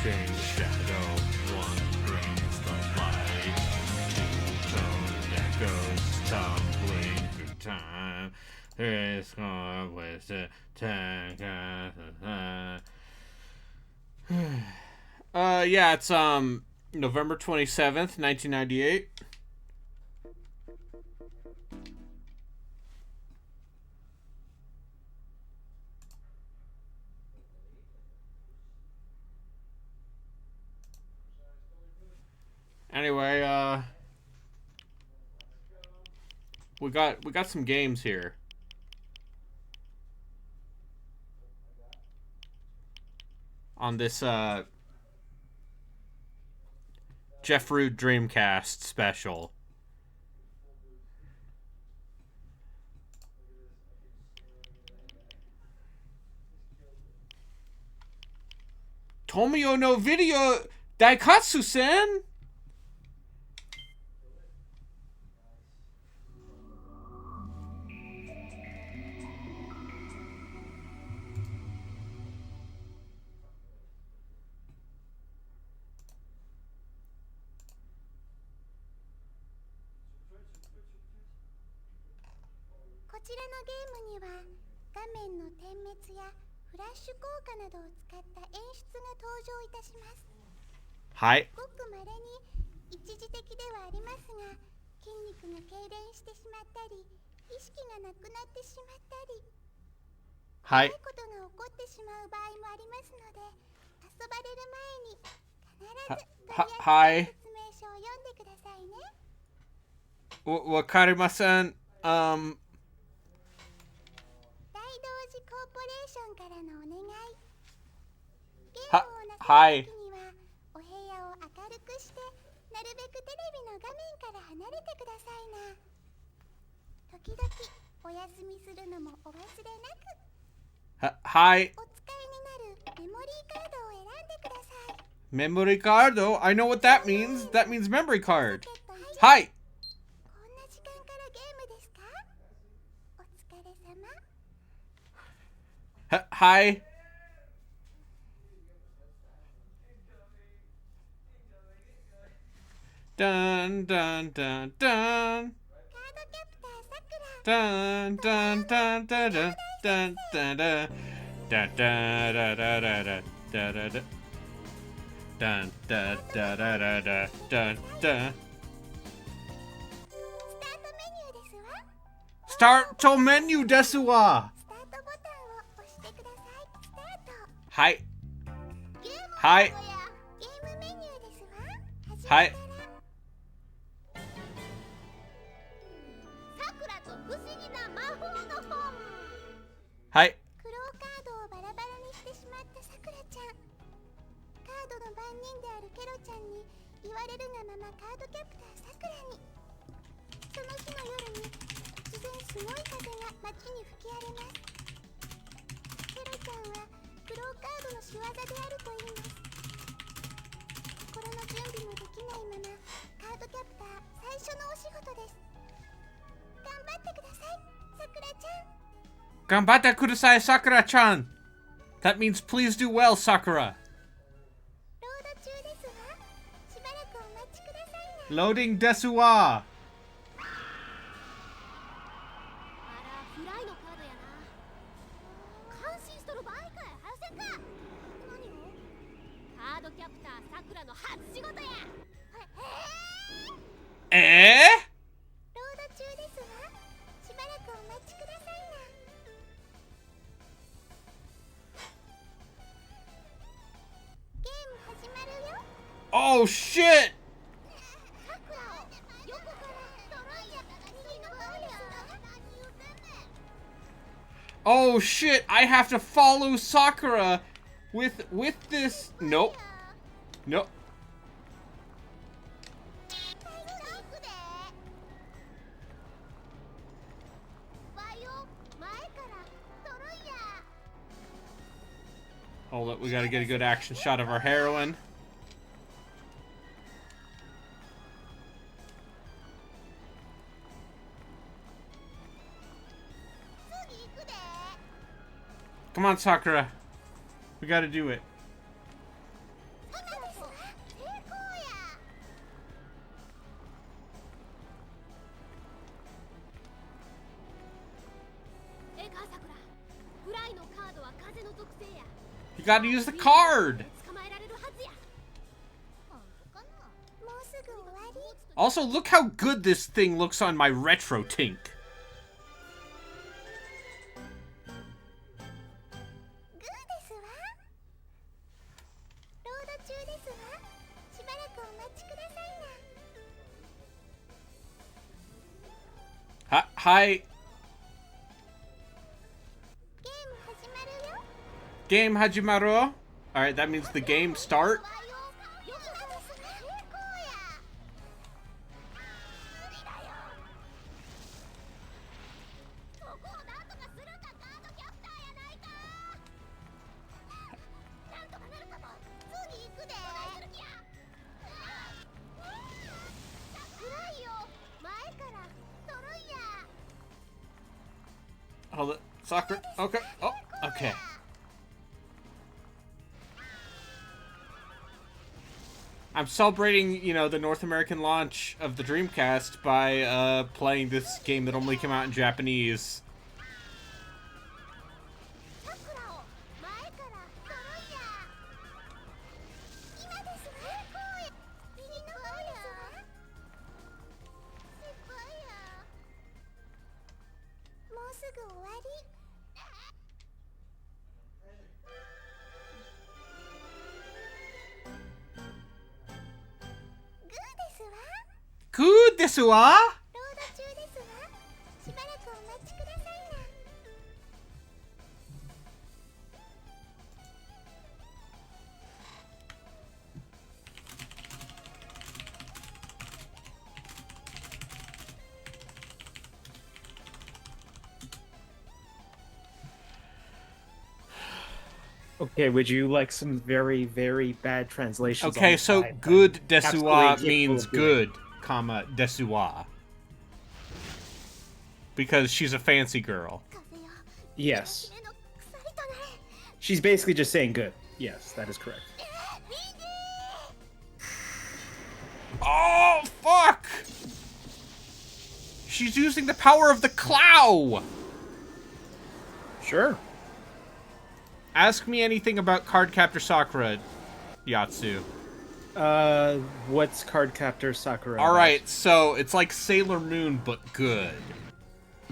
brings shadow, one brings the light, two that goes tumbling through time. There's always a time. Yeah, it's November 27th, 1998. Anyway, we got some games here. On this Jeff Root Dreamcast special. Tomio no Video Daikatsu-sen? Hi. Hi. Hi. Wakarimasen. Hi. Hi. Memory card? Oh, I know what that means. That means memory card. Hi. Hi. Dun dun dun dun. Dun dun dun dun dun dun dun dun dun dun dun dun dun dun dun dun. Start to menu desu wa. Hi. Hi. Hi. Hi. Ganbatte kudasai, Sakura-chan. That means please do well, Sakura. Loading desu wa. Eh? Oh shit! Oh shit, I have to follow Sakura with this. Nope. Nope. Hold up, we gotta get a good action shot of our heroine. Come on, Sakura. We gotta do it. You gotta use the card! Also, look how good this thing looks on my retro Tink. Hi. Game Hajimaru. Alright, that means the game start. Hold it. Sakura. Okay. Oh, okay. I'm celebrating, you know, the North American launch of the Dreamcast by playing this game that only came out in Japanese. Good desu wa? Okay, would you like some very, very bad translations? Okay, so good desu wa means good, comma, desu wa. Because she's a fancy girl. Yes. She's basically just saying good. Yes, that is correct. Oh, fuck! She's using the power of the Clow! Sure. Ask me anything about Cardcaptor Sakura, Yatsu. What's Cardcaptor Sakura? Alright, so it's like Sailor Moon, but good.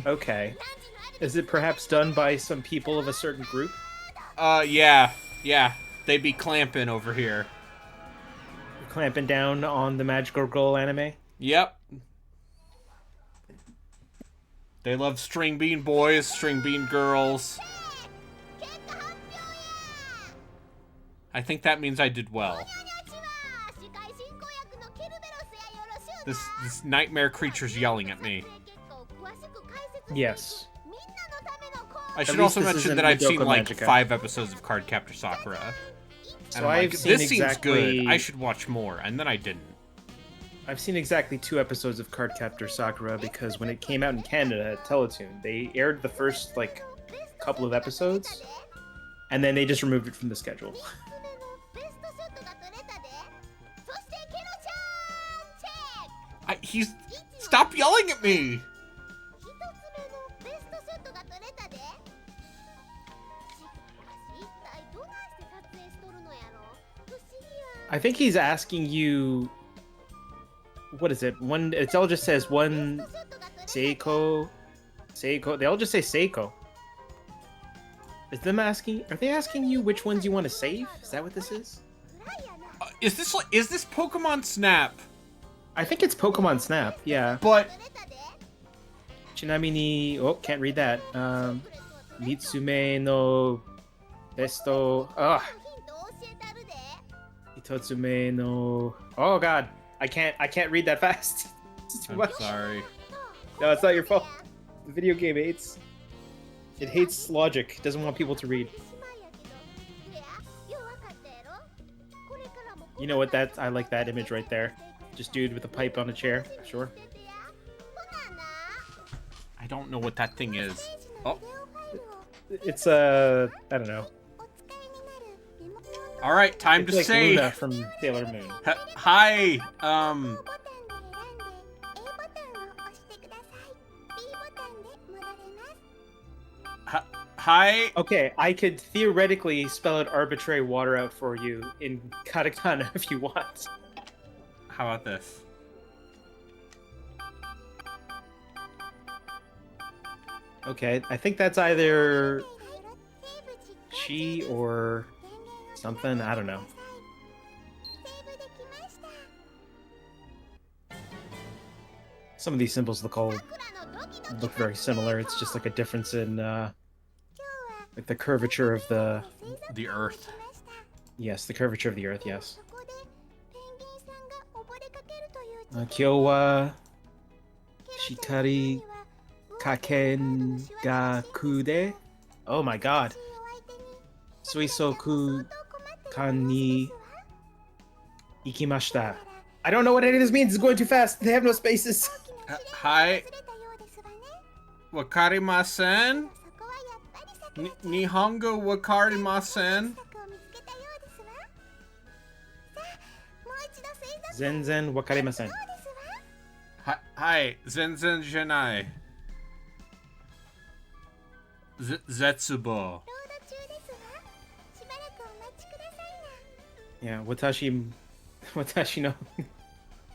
Okay. Is it perhaps done by some people of a certain group? Yeah. They be clamping over here. Clamping down on the Magical Girl anime? Yep. They love string bean boys, string bean girls. I think that means I did well. This nightmare creature's yelling at me. Yes. I should also mention that I've seen like 5 episodes of Cardcaptor Sakura. And So I'm like, this seems good. I exactly... should watch more, and then I didn't. I've seen exactly 2 episodes of Cardcaptor Sakura because when it came out in Canada at Teletoon, they aired the first, like, couple of episodes, and then they just removed it from the schedule. Stop yelling at me! I think he's asking you... What is it? It all just says one... Seiko... They all just say Seiko. Are they asking you which ones you want to save? Is that what this is? Is this Pokemon Snap? I think it's Pokemon Snap, yeah. But... Chinami ni... Oh, can't read that. Mitsume no... Besto... Ugh. Itotsume no... Oh god. I can't read that fast. It's too much. Sorry. No, it's not your fault. The video game hates... It hates logic. It doesn't want people to read. You know what? I like that image right there. Just dude with a pipe on a chair. Sure. I don't know what that thing is. Oh. It's I don't know. Alright, time to like say... Luna from Sailor Moon. Hi, Hi. Okay, I could theoretically spell out arbitrary water out for you in katakana if you want. How about this? Okay, I think that's either she or something. I don't know. Some of these symbols look very similar. It's just like a difference in like the curvature of the Earth. Yes, the curvature of the Earth. Yes. Kyo wa shikari kaken ga kude. Oh my God. Suisoku kan ni ikimashita. I don't know what any of this means. It's going too fast. They have no spaces. Hi. Wakarimasen? Nihongo wakarimasen? Zenzen wakarimasen. Hi. Zenzen janai. Zetsubo. Yeah, watashi no.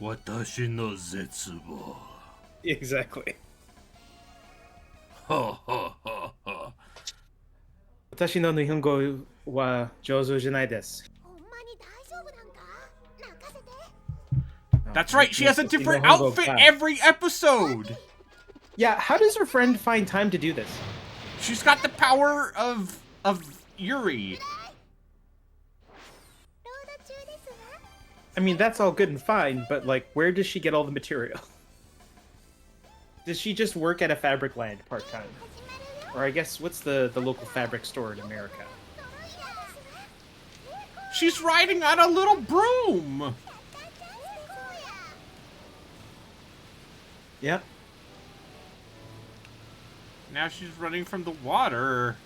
Watashi no zetsubo. Exactly. Ho ho ho ho. Watashi no nihongo wa jouzu janai desu. That's right, she has a different outfit every episode! Yeah, how does her friend find time to do this? She's got the power of Yuri. I mean, that's all good and fine, but like, where does she get all the material? Does she just work at a fabric land part-time? Or I guess, what's the local fabric store in America? She's riding on a little broom! Yep. Now she's running from the water.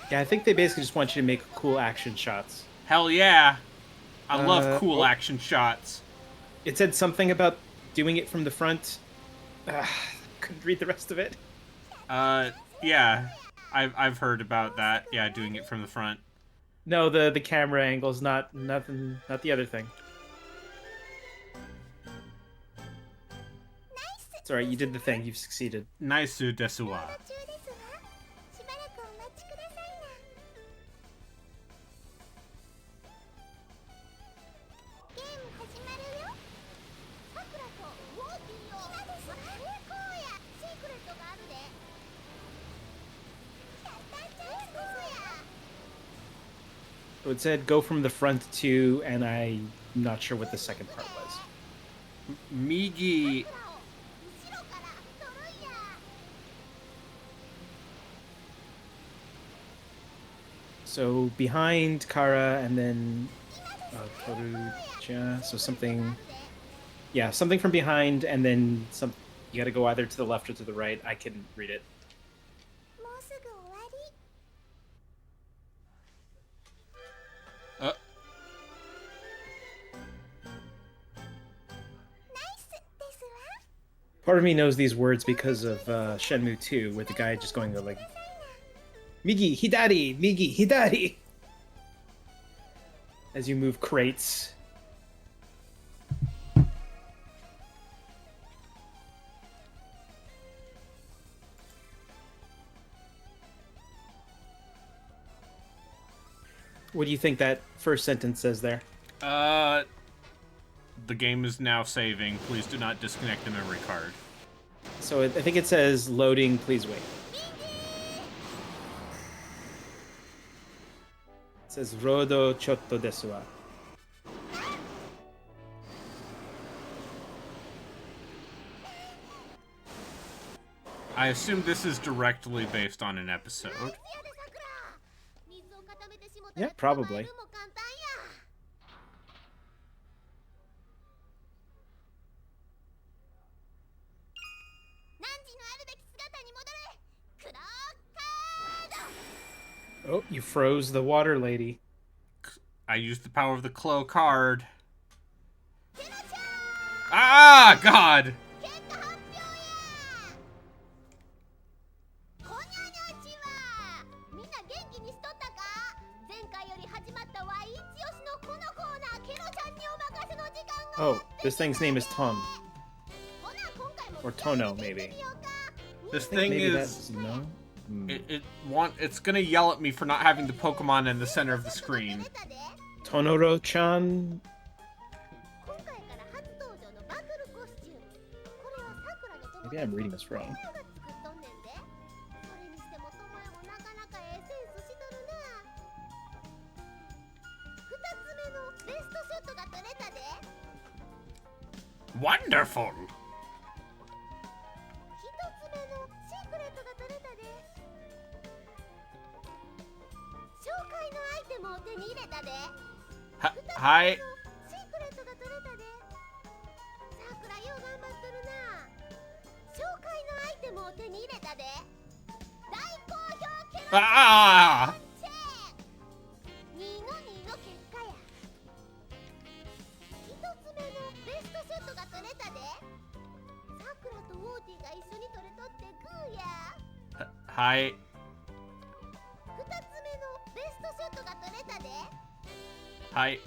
Yeah, I think they basically just want you to make cool action shots. Hell yeah. I love cool action shots. It said something about doing it from the front. Couldn't read the rest of it. Yeah. I've heard about that. Yeah, doing it from the front. No, the camera angle's not the other thing. It's alright, you did the thing, you've succeeded. Naisu desu wa. So it said go from the front to, and I'm not sure what the second part was. Migi. So behind Kara, and then Toruja. So something, yeah, something from behind, and then some. You got to go either to the left or to the right. I couldn't read it. Part of me knows these words because of Shenmue 2, where the guy just going like, Migi, Hidari, Migi, Hidari! As you move crates. What do you think that first sentence says there? The game is now saving. Please do not disconnect the memory card. So I think it says loading, please wait. It says Rodo chotto desu wa. I assume this is directly based on an episode. Yeah, probably. Oh, you froze the water lady. I used the power of the Clo card. Ah, God! Oh, this thing's name is Tom. Or Tono, maybe. This I think thing maybe is... that's... No? It's gonna yell at me for not having the Pokemon in the center of the screen. Tonoro-chan? Maybe I'm reading this wrong. Wonderful! Hi. Ah! Hi. Hi.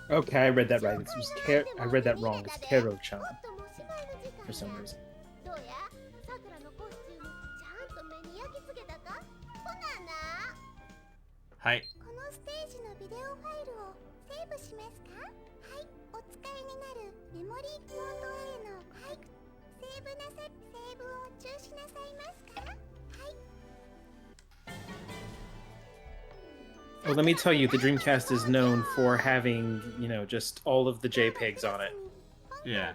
Okay, I read that right. It was I read that wrong. It's Kero-chan. For some reason. Hi. Well, let me tell you, the Dreamcast is known for having, you know, just all of the JPEGs on it. Yeah.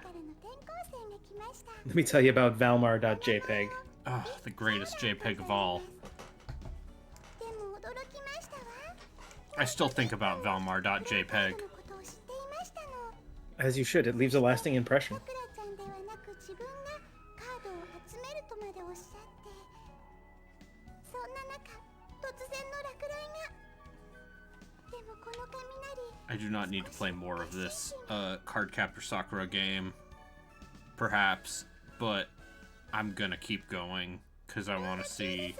Let me tell you about Valmar.jpg. Oh, the greatest JPEG of all. I still think about Valmar.jpg. As you should, it leaves a lasting impression. I do not need to play more of this Cardcaptor Sakura game, perhaps, but I'm gonna keep going because I want to see.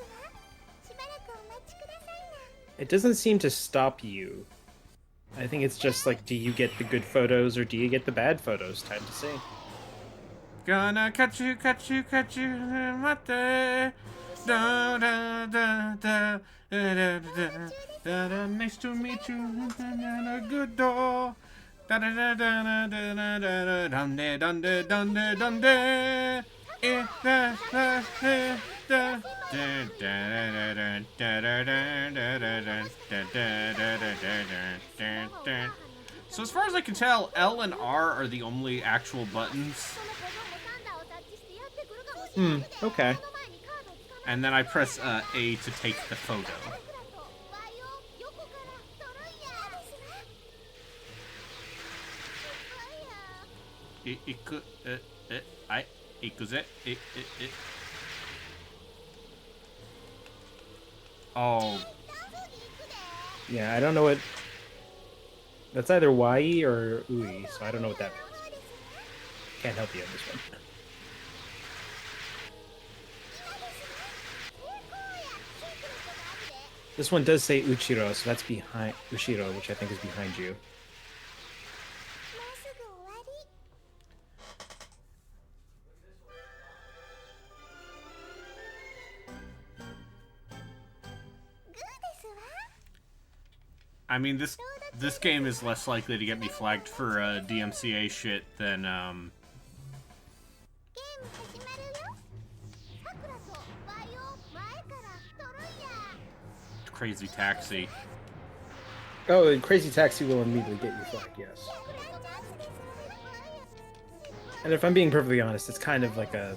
It doesn't seem to stop you. I think it's just like, do you get the good photos or do you get the bad photos? Time to see. Gonna catch you, mate. Da da da da da da da da. Nice to meet you. Good door. Da da da da da da da da. Dunde dunde dunde dunde. So as far as I can tell, L and R are the only actual buttons. Okay. And then I press A to take the photo. Oh. Yeah, I don't know what... That's either Y or Ui, so I don't know what that means. Can't help you on this one. This one does say Uchiro, so that's behind Ushiro, which I think is behind you. I mean, this game is less likely to get me flagged for DMCA shit than Crazy Taxi. Oh, and Crazy Taxi will immediately get you flagged, yes. And if I'm being perfectly honest, it's kind of like a...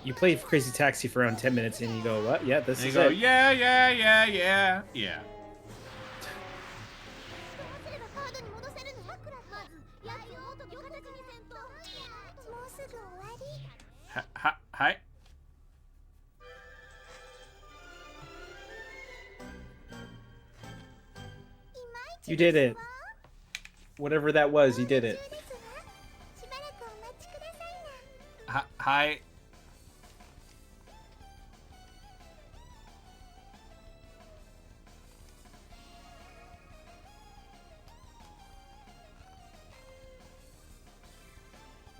You play Crazy Taxi for around 10 minutes and you go, what? Yeah, this is it. Yeah, yeah, yeah, yeah, yeah. Hi. You did it. Whatever that was, you did it. Hi.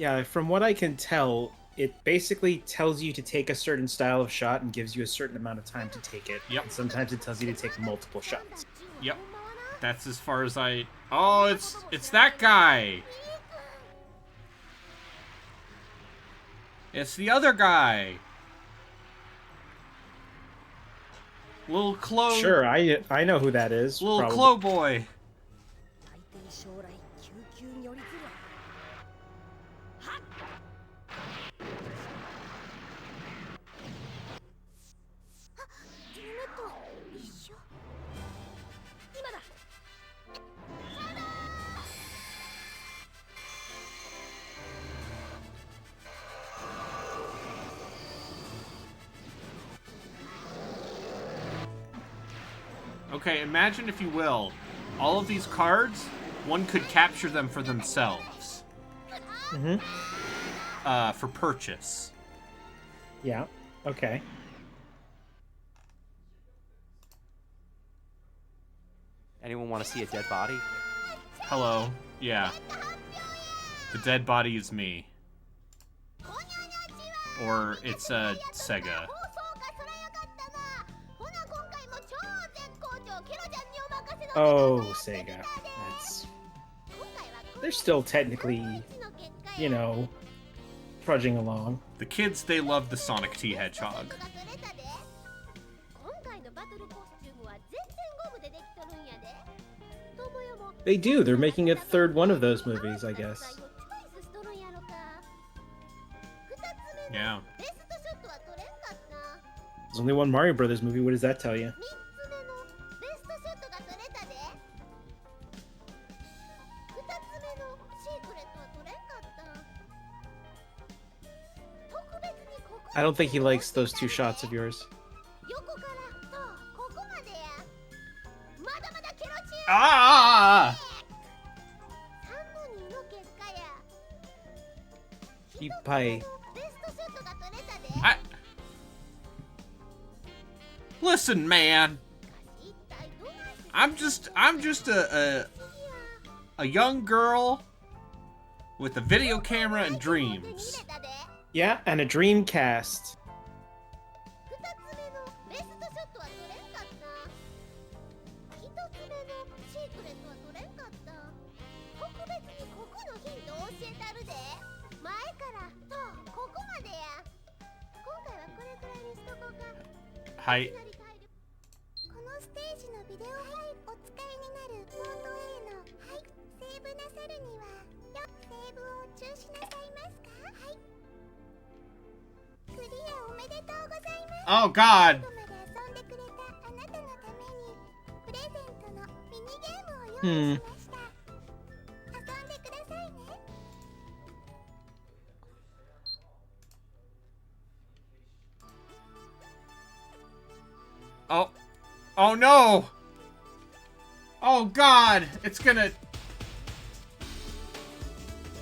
Yeah, from what I can tell, it basically tells you to take a certain style of shot and gives you a certain amount of time to take it. Yep. And sometimes it tells you to take multiple shots. Yep. That's as far as I... Oh, it's that guy! It's the other guy! Little Clo... Sure, I know who that is. Little probably. Clo boy. Okay, imagine, if you will, all of these cards, one could capture them for themselves. Mm-hmm. For purchase. Yeah, okay. Anyone want to see a dead body? Hello. Yeah. The dead body is me. Or it's a Sega. Oh, Sega. They're still technically, you know, trudging along. The kids, they love the Sonic T Hedgehog. They do. They're making a third one of those movies, I guess. Yeah. There's only one Mario Brothers movie. What does that tell you? I don't think he likes those two shots of yours. Ah! Pie. Listen, man. I'm just a young girl with a video camera and dreams. Yeah, and a Dreamcast. Hi. Oh God. Hmm. Oh. Oh no. Oh God. It's gonna.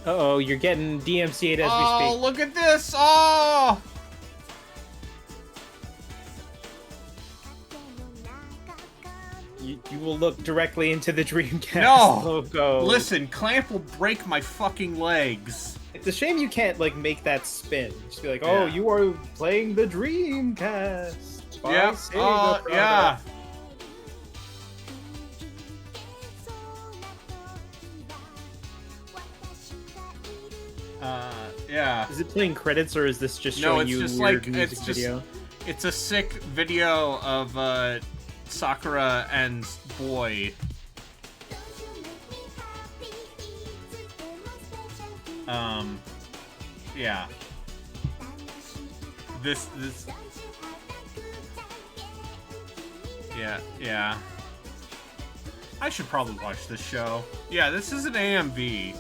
Uh-oh, you're getting DMCA'd as we Oh, speak. look at this. Oh. You will look directly into the Dreamcast No. logo. Listen, Clamp will break my fucking legs. It's a shame you can't, like, make that spin. Just be like, oh, Yeah. you are playing the Dreamcast. by Yep. Sega Yeah. product. Yeah. Is it playing credits, or is this just No, showing it's you just weird like music it's just video? it's a sick video of Sakura and Boy. Yeah. This yeah. I should probably watch this show. Yeah, this is an AMV.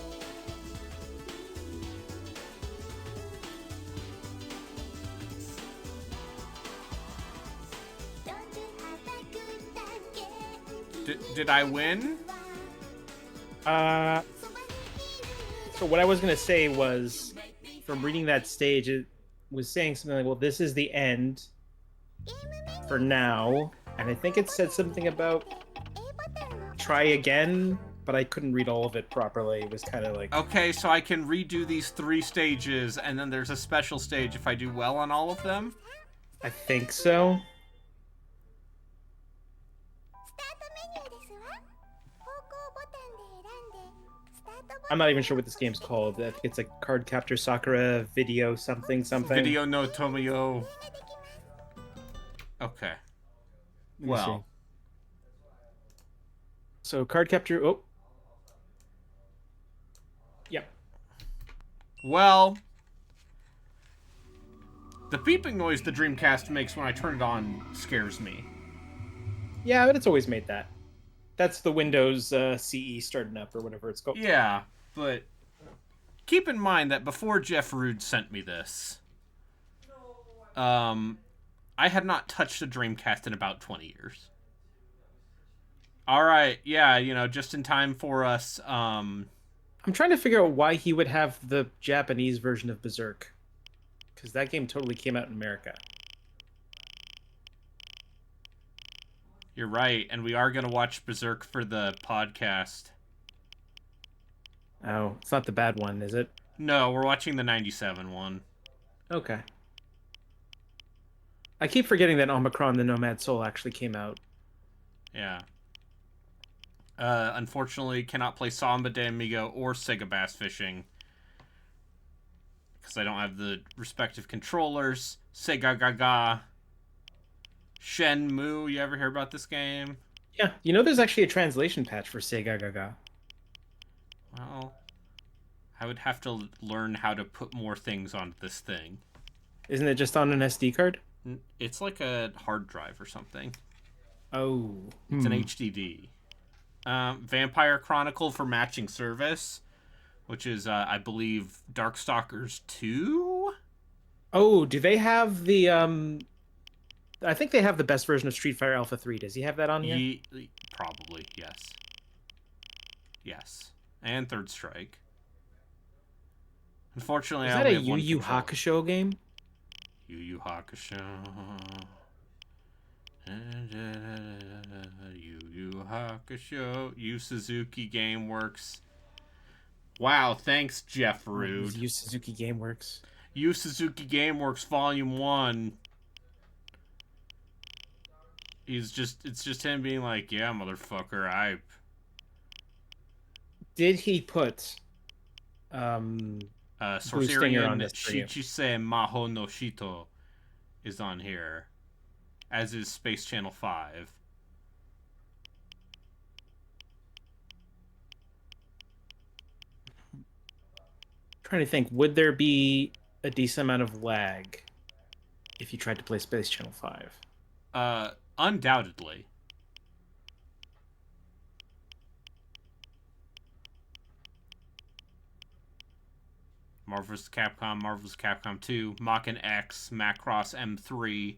Did I win? So what I was gonna say was, from reading that stage, it was saying something like, well, this is the end for now. And I think it said something about try again but I couldn't read all of it properly. It was kind of like... Okay, so I can redo these 3 stages, and then there's a special stage if I do well on all of them? I think so. I'm not even sure what this game's called. I think it's like Card Captor Sakura Video something something. Video no Tomio. Okay. Let me Well. see. So Card Capture... Oh. Yep. Well. The beeping noise the Dreamcast makes when I turn it on scares me. Yeah, but it's always made that. That's the Windows CE starting up or whatever it's called. Yeah, but keep in mind that before Jeff Rude sent me this, I had not touched a Dreamcast in about 20 years. Alright, yeah, you know, just in time for us, I'm trying to figure out why he would have the Japanese version of Berserk. Because that game totally came out in America. You're right, and we are going to watch Berserk for the podcast. Oh, it's not the bad one, is it? No, we're watching the 97 one. Okay. I keep forgetting that Omicron the Nomad Soul actually came out. Yeah. Unfortunately, cannot play Samba de Amigo or Sega Bass Fishing. Because I don't have the respective controllers. Sega Gaga. Shenmue, you ever hear about this game? Yeah, you know there's actually a translation patch for Sega Gaga. Well, I would have to learn how to put more things on this thing. Isn't it just on an SD card? It's like a hard drive or something. Oh. It's an HDD. Vampire Chronicle for matching service, which is, I believe, Darkstalkers 2? Oh, do they have the, I think they have the best version of Street Fighter Alpha 3. Does he have that on here? Probably, yes. Yes. And Third Strike. Unfortunately, Is I that only a have Yu one Yu controller. Hakusho game? Yu Yu Hakusho. Yu Yu Hakusho. Yu Suzuki Gameworks. Wow, thanks, Jeff Rude. Yu Suzuki Gameworks. Yu Suzuki Gameworks Volume 1. It's just him being like, yeah, motherfucker, Did he put Sorcerian this for you? Shichise Maho no Shito is on here, as is Space Channel 5. Trying to think, would there be a decent amount of lag if you tried to play Space Channel 5? Undoubtedly. Marvel's Capcom 2, Mach-N X, Macross M3,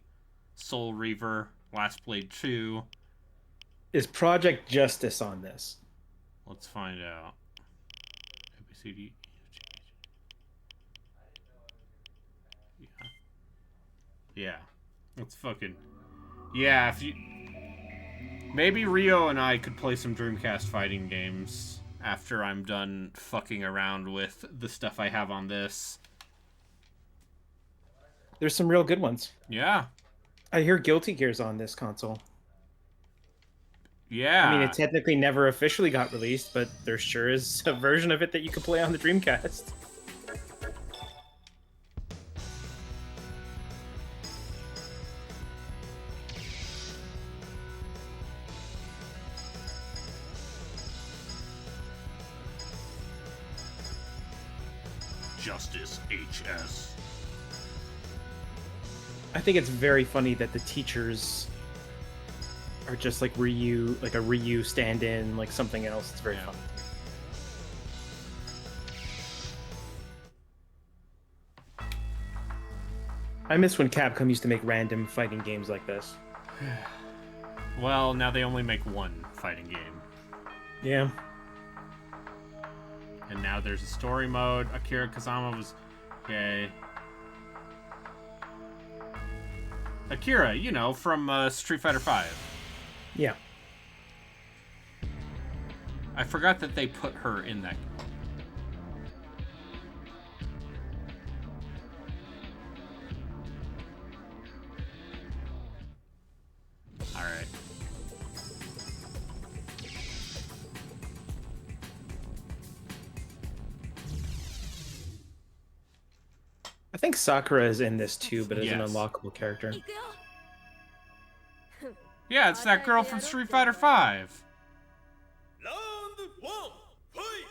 Soul Reaver, Last Blade 2. Is Project Justice on this? Let's find out. ABCD. Yeah. Let's fucking... Yeah, if you... Maybe Rio and I could play some Dreamcast fighting games after I'm done fucking around with the stuff I have on this. There's some real good ones. Yeah. I hear Guilty Gear's on this console. Yeah. I mean, it technically never officially got released, but there sure is a version of it that you can play on the Dreamcast. Justice HS. I think it's very funny that the teachers are just like Ryu, like a Ryu stand-in, like something else. It's very funny. I miss when Capcom used to make random fighting games like this. Well, now they only make one fighting game. Yeah. And now there's a story mode. Akira Kazama was... Okay. Akira, you know, from Street Fighter V. Yeah. I forgot that they put her in that. All right. I think Sakura is in this too, but as an Yes. unlockable character. Yeah, it's that girl from Street Fighter V. Round one, fight!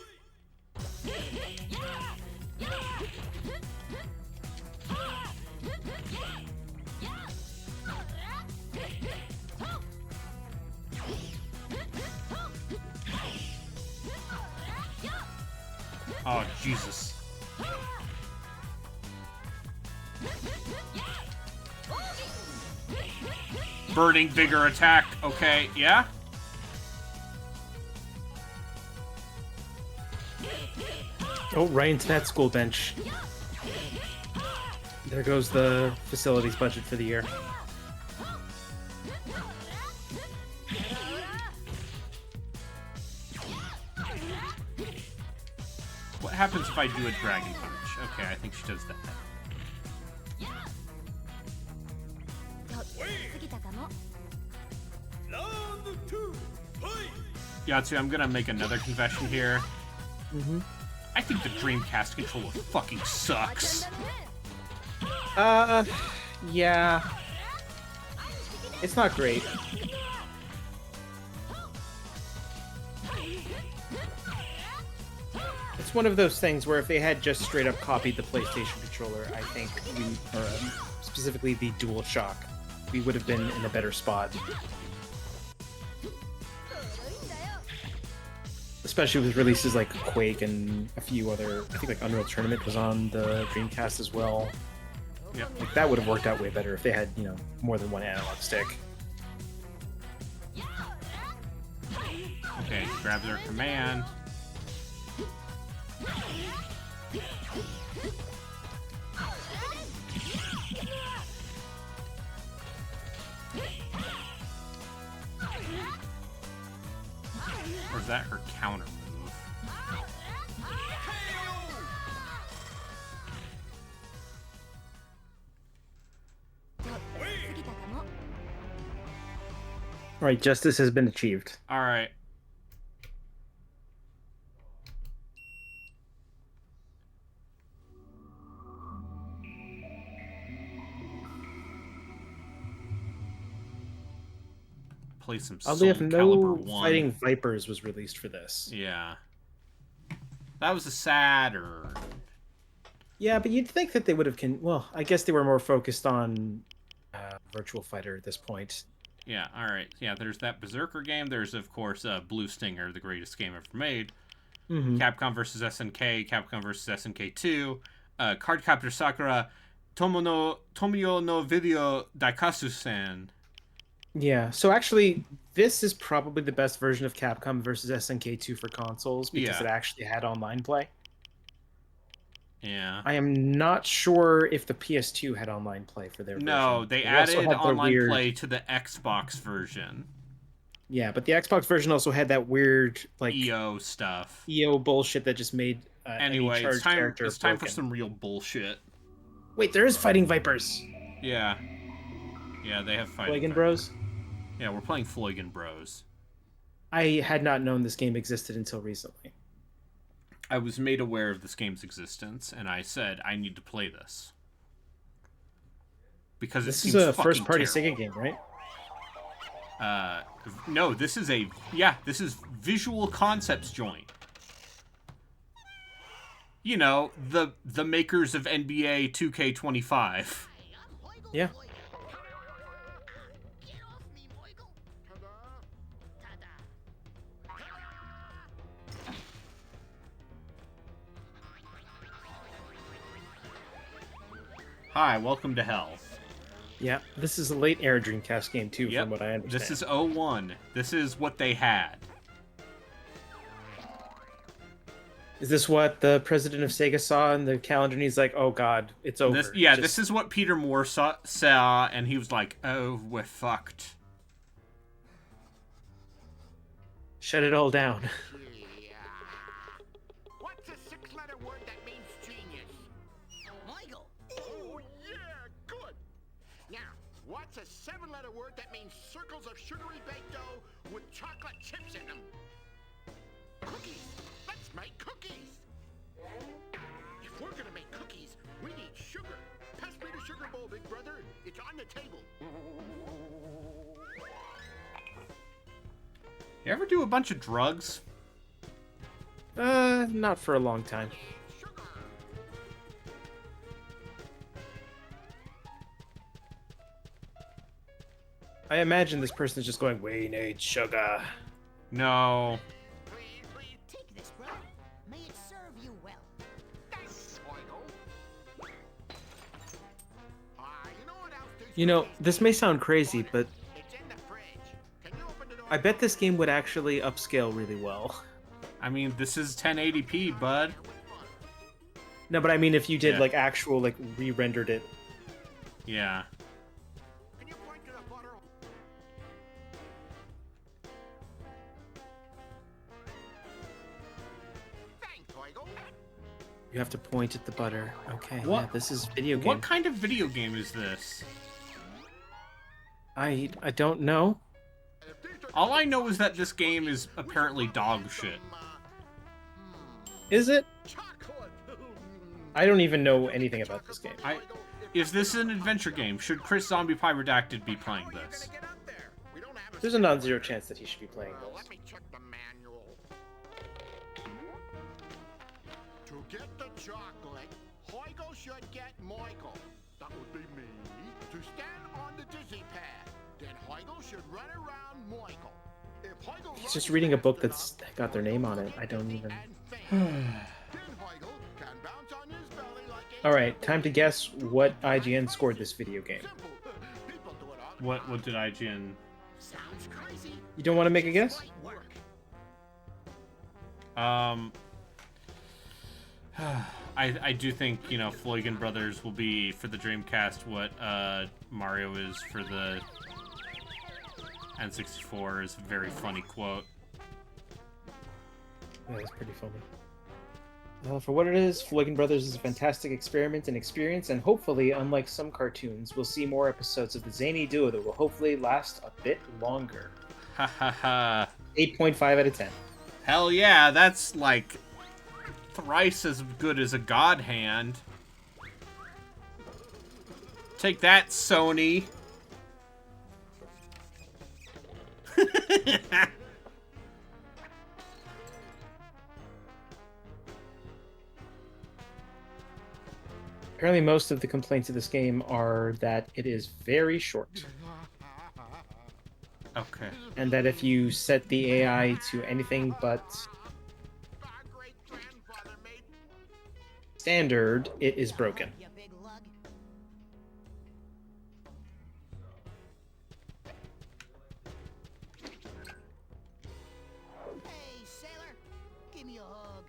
Oh, Jesus. Burning vigor attack. Okay, yeah? Oh, right into that school bench. There goes the facilities budget for the year. What happens if I do a dragon punch? Okay, I think she does that. Round two, fight! Yatsu, I'm gonna make another confession here. Mm-hmm. I think the Dreamcast controller fucking sucks. Yeah. It's not great. It's one of those things where if they had just straight up copied the PlayStation controller, I think or specifically the DualShock, we would have been in a better spot. Especially with releases like Quake and a few other, I think like Unreal Tournament was on the Dreamcast as well. Yep. Like that would have worked out way better if they had, you know, more than one analog stick. Okay, grab their command. Or is that her counter move? Alright, justice has been achieved. Alright. Play some Soul Oddly enough, Calibur no 1. Fighting Vipers was released for this. Yeah. That was a Saturn. Yeah, but you'd think that they would have well, I guess they were more focused on Virtual Fighter at this point. Yeah, alright. Yeah, there's that Berserker game. There's, of course, Blue Stinger, the greatest game ever made. Mm-hmm. Capcom vs. SNK, Capcom vs. SNK 2, Cardcaptor Sakura, Tomoyo no Video Daikasu-sen. Yeah, so actually, this is probably the best version of Capcom versus SNK 2 for consoles because Yeah. it actually had online play. Yeah. I am not sure if the PS2 had online play for their No, version. they also added had their online weird- play to the Xbox version. Yeah, but the Xbox version also had that weird like EO stuff. EO bullshit that just made Anyway, any charged it's time character for broken. some real bullshit. Wait, there is Fighting Vipers. Yeah. Yeah, they have fighting. Flagon Bros. Yeah, we're playing Floygan Bros. I had not known this game existed until recently. I was made aware of this game's existence, and I said, I need to play this. Because This it is seems a fucking first-party terrible. Sega game, right? No, this is this is Visual Concepts joint. You know, the makers of NBA 2K25. Yeah. Hi, welcome to hell. Yeah, this is a late era Dreamcast game too, Yep. from what I understand. This is 01. This is what they had. Is this what the president of Sega saw in the calendar and he's like, oh god, it's over. This is what Peter Moore saw, and he was like, oh, we're fucked. Shut it all down. That's a 7-letter word that means circles of sugary baked dough with chocolate chips in them. Cookies! Let's make cookies! If we're gonna make cookies, we need sugar. Pass me the sugar bowl, big brother. It's on the table. You ever do a bunch of drugs? Not for a long time. Sugar! I imagine this person is just going, we need sugar. No. Please, please. Take this, brother. May it serve you well. Thanks, Oigo. You know what else tastes You know, good? this may sound crazy, but It's in the fridge. Can you open the door? I bet this game would actually upscale really well. I mean, this is 1080p, bud. No, but I mean if you did Yeah. like actual like re-rendered it. Yeah. Can you point to the butter? Thanks, Oigo. You have to point at the butter. Okay, What- yeah, this is video game. What kind of video game is this? I don't know. If these are All I know is that this game is apparently dog shit. Is it? chocolate. I don't even know anything about this game. Is this an adventure game? Should Chris Zombie Pie Redacted be playing How are you this? gonna get up there? We don't have a There's a non-zero chance that he should be playing this. Let me check the manual. To get the chocolate, Hoigo should get Michael. That would be me. To stand on the dizzy pad, then Hoigo should run around Michael. If Hoigo He's just reading a book that's got their name on it. I don't even... Alright, time to guess what IGN scored this video game. What did IGN... Sounds crazy. You don't want to make a guess? Work. I do think, you know, Floygan Brothers will be for the Dreamcast what Mario is for the N64 is a very funny quote. Yeah, that's pretty funny. For what it is, Floygan Brothers is a fantastic experiment and experience, and hopefully, unlike some cartoons, we'll see more episodes of the zany duo that will hopefully last a bit longer. Ha ha ha. 8.5 out of 10. Hell yeah, that's like thrice as good as a god hand. Take that, Sony. Apparently, most of the complaints of this game are that it is very short, Okay. and that if you set the AI to anything but Our great-grandfather made standard, it is broken. You big lug. Hey, sailor. Give me a hug.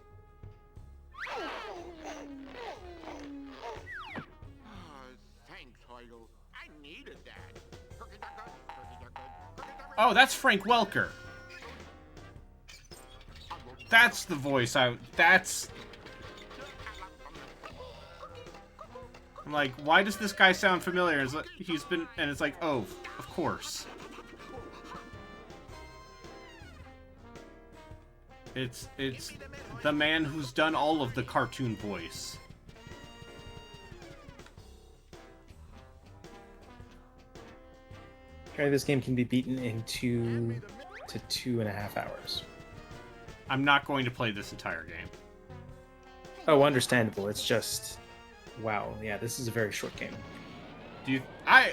Thanks, Hoigo. I needed that. Cookies are good. Cookies are good. Cookies are Oh, that's Frank Welker. That's the voice that's... I'm like, why does this guy sound familiar? It's like, he's been... And it's like, oh, of course. It's the man who's done all of the cartoon voice. Apparently, this game can be beaten in 2 to 2.5 hours. I'm not going to play this entire game. Oh, understandable. It's just... Wow, yeah, this is a very short game. Do you... I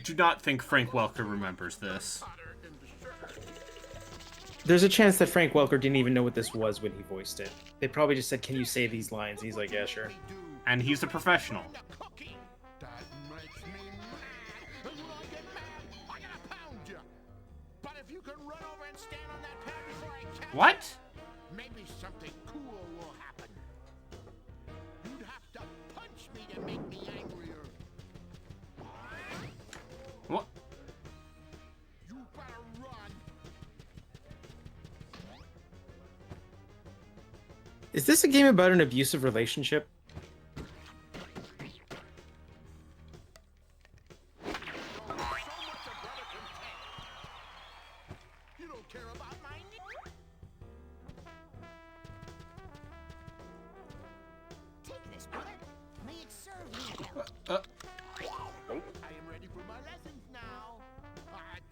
do not think Frank Welker remembers this. There's a chance that Frank Welker didn't even know what this was when he voiced it. They probably just said, can you say these lines? He's like, yeah, sure. And he's a professional. cookie. That makes me mad. And when I get mad, I gotta pound you. But if you can run over and stand on that pad before I catch What? maybe something cool will happen. You'd have to punch me to make me angrier. What? You better run. Is this a game about an abusive relationship? I am ready for my lessons now.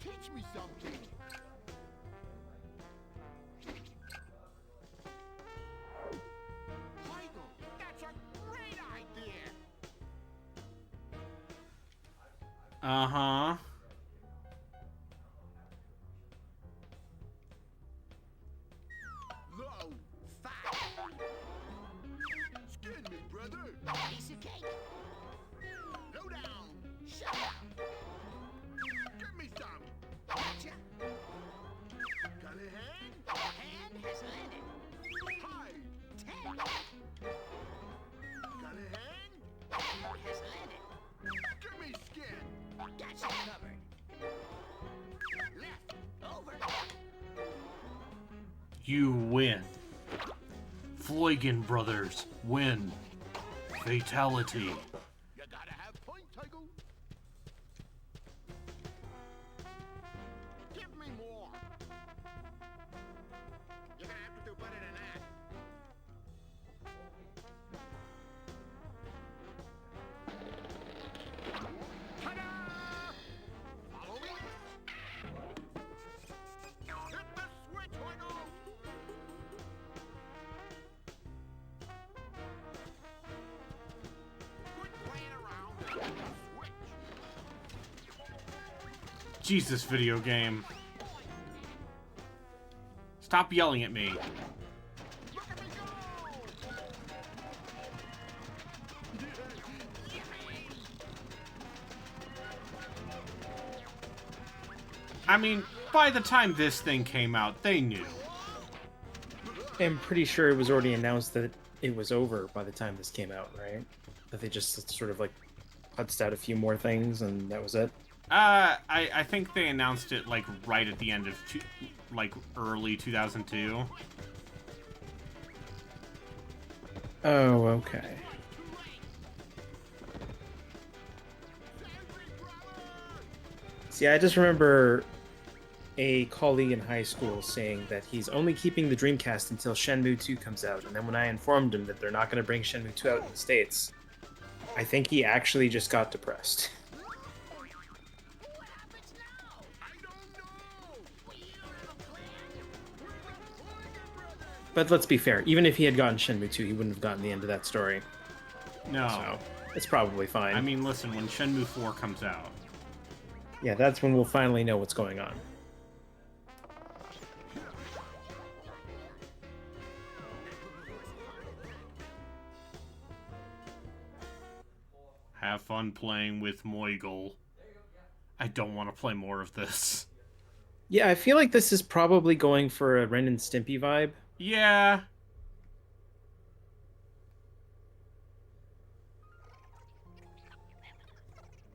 Teach me something. Michael, that's a great idea. Uh-huh. Low, fat. Skin me, brother. Piece of cake. Low down. Shut up. Give me some. Gotcha. Got a hand? Hand has landed. Hi. 10. Got a hand? Hand has landed. Give me skin. Gotcha covered. Left. Over. You win. Floygen Brothers win. Fatality. You gotta have point, Tycho. Give me more. You're gonna have to do better than that. Ta-da! Follow me. Hit the switch, Tycho. Quit playing around. Hit the switch. Jesus, video game. Stop yelling at me. Look at me go! I mean, by the time this thing came out, they knew. I'm pretty sure it was already announced that it was over by the time this came out, right? That they just sort of like putzed out a few more things and that was it. I think they announced it like right at the end of like early 2002. Oh, okay. See, I just remember a colleague in high school saying that he's only keeping the Dreamcast until Shenmue 2 comes out, and then when I informed him that they're not going to bring Shenmue 2 out in the States, I think he actually just got depressed. What happens now? I don't know! Well, you have a plan? But let's be fair, even if he had gotten Shenmue 2, he wouldn't have gotten the end of that story. No. So, it's probably fine. I mean, listen, when Shenmue 4 comes out, yeah, that's when we'll finally know what's going on. have fun playing with Moigel. I don't want to play more of this. Yeah, I feel like this is probably going for a Ren and Stimpy vibe. Yeah.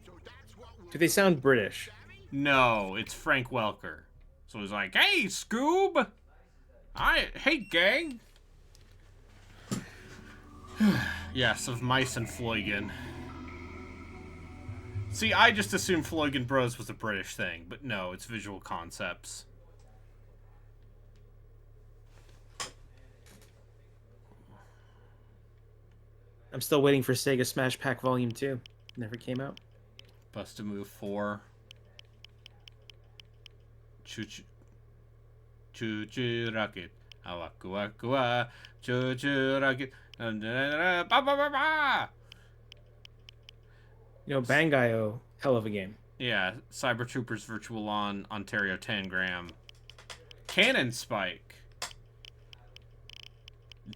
So that's what we'll Do they sound British? No, it's Frank Welker. So he's like, "Hey, Scoob! Hey, gang!" Yes, of Mice and Floygen. See, I just assumed Floygen Bros was a British thing, but no, it's Visual Concepts. I'm still waiting for Sega Smash Pack Volume 2. Never came out. Bust a Move 4. Choo choo. Choo choo rocket. Awaku waku wa. Choo choo rocket. Ba ba ba ba! You know, Bangai-O, hell of a game. Yeah, Cyber Troopers Virtual on Ontario Tangram. Cannon Spike.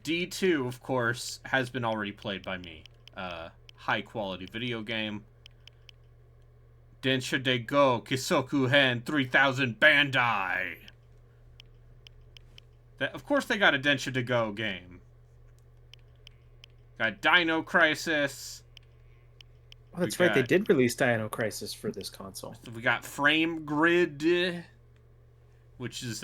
D2, of course, has been already played by me. High quality video game. Densha de Go Kisoku Hen 3000 Bandai. Of course they got a Densha de Go game. Got Dino Crisis. Oh, that's We right. They got- did release Dino Crisis for this console. We got Frame Grid, which is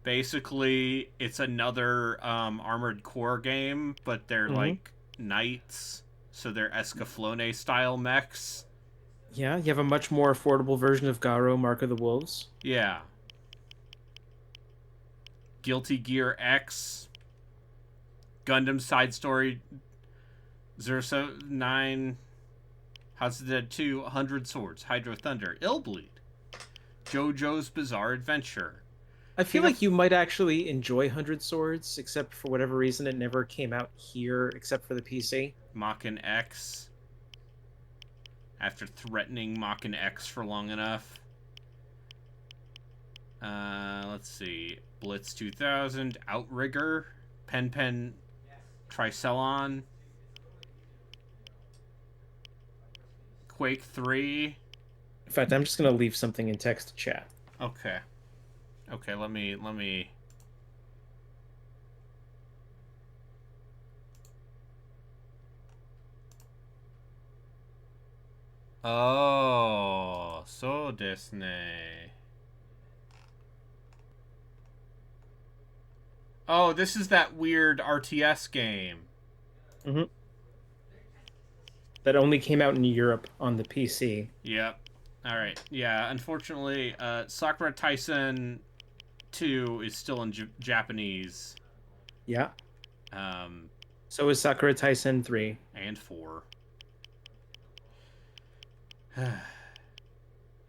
basically it's another Armored Core game, but they're like knights, so they're Escaflowne style mechs. Yeah, you have a much more affordable version of Garo, Mark of the Wolves. Yeah. Guilty Gear X, Gundam Side Story 079, House of the Dead 2, 100 Swords, Hydro Thunder, Illbleed, JoJo's Bizarre Adventure. I feel King of- like you might actually enjoy 100 Swords, except for whatever reason it never came out here, except for the PC. Mach-N X. After threatening Mach-N X for long enough. Let's see. Blitz 2000, Outrigger, Pen Tricelon, Quake 3. In fact, I'm just gonna leave something in text chat. Okay. Okay, let me... Oh, so desu ne. Oh, this is that weird RTS game. Mm-hmm. That only came out in Europe on the PC. Yep. Alright. Yeah, unfortunately, Sakura Tyson 2 is still in Japanese. Yeah. Um, So is Sakura Tyson 3. and 4.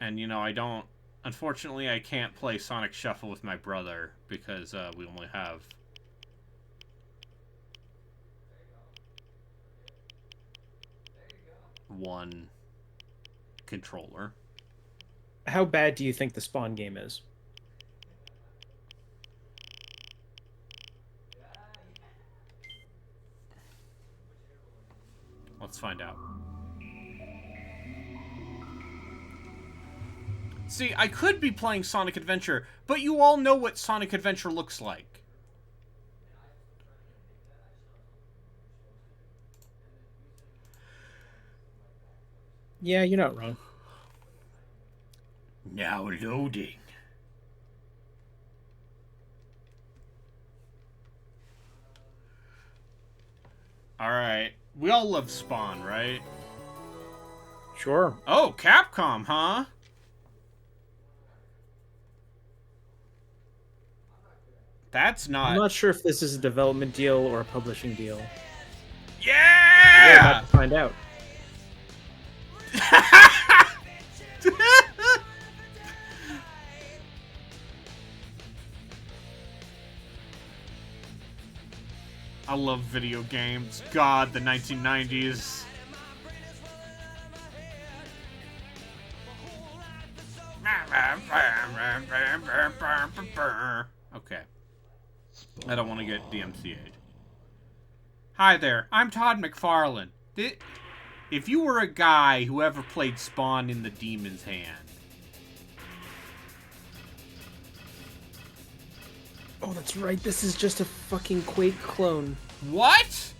And, you know, I don't... Unfortunately, I can't play Sonic Shuffle with my brother because we only have... one controller. How bad do you think the Spawn game is? Let's find out. See, I could be playing Sonic Adventure, but you all know what Sonic Adventure looks like. Yeah, you're not wrong. Now loading. Alright. We all love Spawn, right? Sure. Oh, Capcom, huh? That's I'm not... not sure if this is a development deal or a publishing deal. We're Yeah! about to find out. I love video games. God, the 1990s. Okay. I don't want to get DMCA'd. Hi there, I'm Todd McFarlane. If you were a guy who ever played Spawn in the Demon's Hand... Oh, that's right. This is just a fucking Quake clone. What?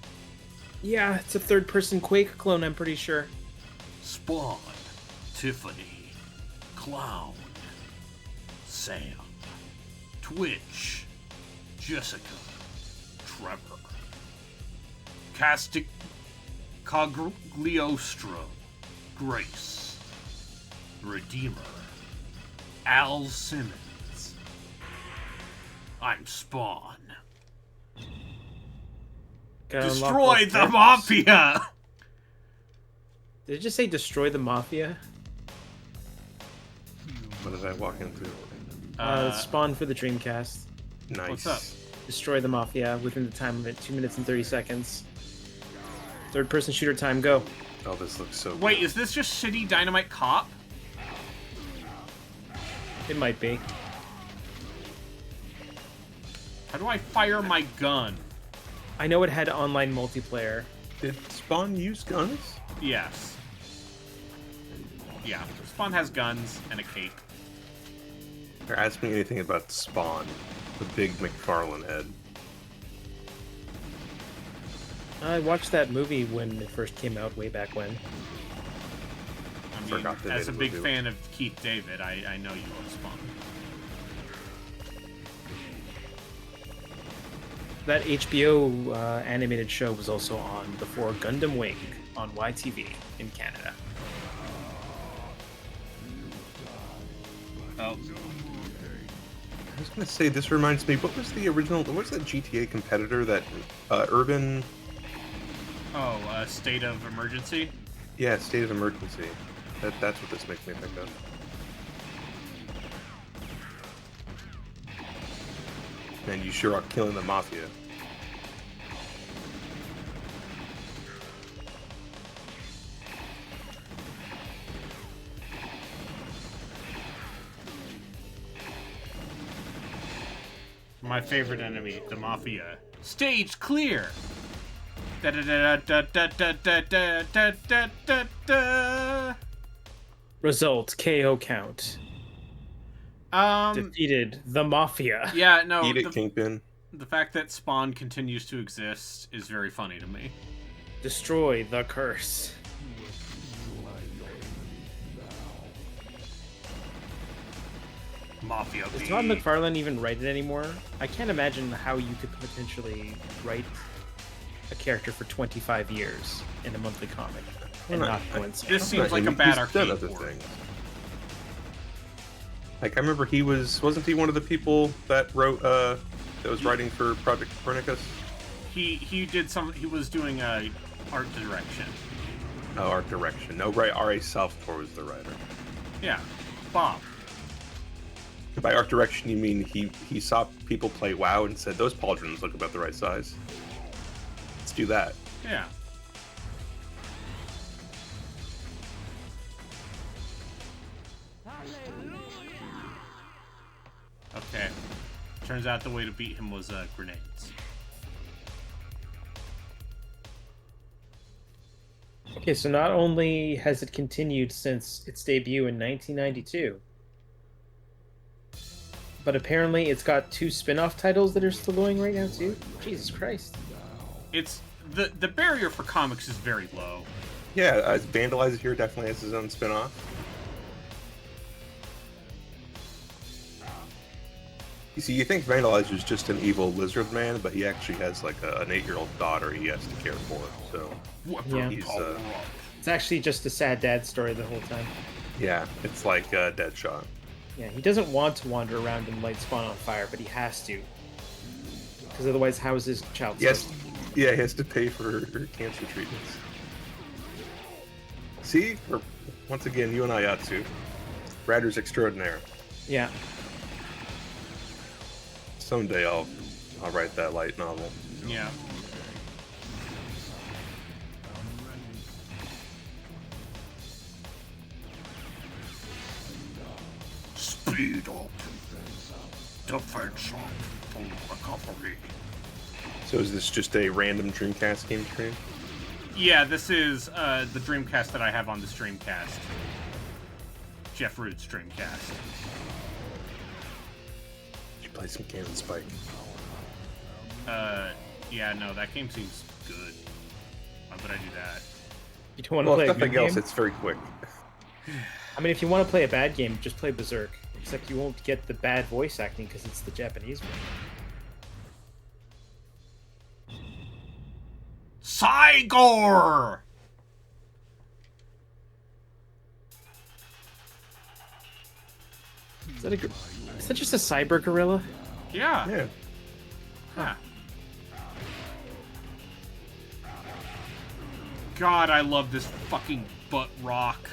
Yeah, it's a third-person Quake clone, I'm pretty sure. Spawn, Tiffany, Clown, Sam, Twitch, Jessica, Trevor, Castic Cogliostro, Grace, Redeemer, Al Simmons. I'm Spawn. Gotta unlock Destroy all the characters. Mafia! Did it just say destroy the Mafia? What did I walk into? Spawn for the Dreamcast. Nice. What's up? Destroy the Mafia within the time limit, 2 minutes and 30 seconds. Third-person shooter time, go. Oh, this looks so Wait, good. is this just City Dynamite Cop? It might be. How do I fire my gun? I know it had online multiplayer. Did Spawn use guns? Yes. Yeah, Spawn has guns and a cape. Or ask me anything about Spawn, the big McFarlane head. I watched that movie when it first came out, way back when. I mean, Forgot they as a made a big movie. fan of Keith David, I know you love Spawn. That HBO animated show was also on before Gundam Wing on YTV in Canada. Oh, I was gonna say, this reminds me, what was the original, what was that GTA competitor that, Urban... Oh, state of emergency? Yeah, state of emergency. That's what this makes me think of. Man, you sure are killing the mafia. My favorite enemy, the Mafia. Stage clear! Da da da da da da da da da da da da. Result KO count. Defeated the Mafia. Yeah, no, Eat it, Kingpin. the fact that Spawn continues to exist is very funny to me. Destroy the curse. Mafia Does B. Todd McFarlane even write it anymore? I can't imagine how you could potentially write a character for 25 years in a monthly comic and Well, not I- go insane. This seems like a He's bad done arcade other port. things. Like I remember wasn't he one of the people that wrote that was writing for Project Copernicus? He did some. He was doing art direction. Oh, art direction. No, right. R.A. Southport was the writer. Yeah, Bob. By art direction, you mean he saw people play WoW and said those pauldrons look about the right size. Let's do that. Yeah. Okay. Turns out the way to beat him was grenades. Okay, so not only has it continued since its debut in 1992, but apparently it's got 2 spin-off titles that are still going right now too. Jesus Christ. It's the barrier for comics is very low. Yeah, Vandalizer here definitely has his own spin-off. You see, you think Vandalizer is just an evil lizard man, but he actually has like an 8-year-old daughter he has to care for. So Yeah. he's It's actually just a sad dad story the whole time. yeah, it's like Deadshot. Yeah, he doesn't want to wander around and light Spawn on fire, but he has to. Because otherwise, how is his child Yes, supposed to- yeah, he has to pay for cancer treatments. See, once again, you and Ayatsu, writers extraordinaire. Yeah. Someday I'll write that light novel. Yeah. Speed up. Defense up. Full recovery. So is this just a random Dreamcast game stream? Yeah, this is the Dreamcast that I have on the Dreamcast. Jeff Root's Dreamcast. You play some Cannon Spike. Yeah, no, that game seems good. Why would I do that? You don't want to Well, play if a good nothing else, game? it's very quick. I mean, if you want to play a bad game, just play Berserk. Except you won't get the bad voice acting because it's the Japanese one. Cygor! Is that just a cyber gorilla? Yeah. Yeah. Huh. God, I love this fucking butt rock.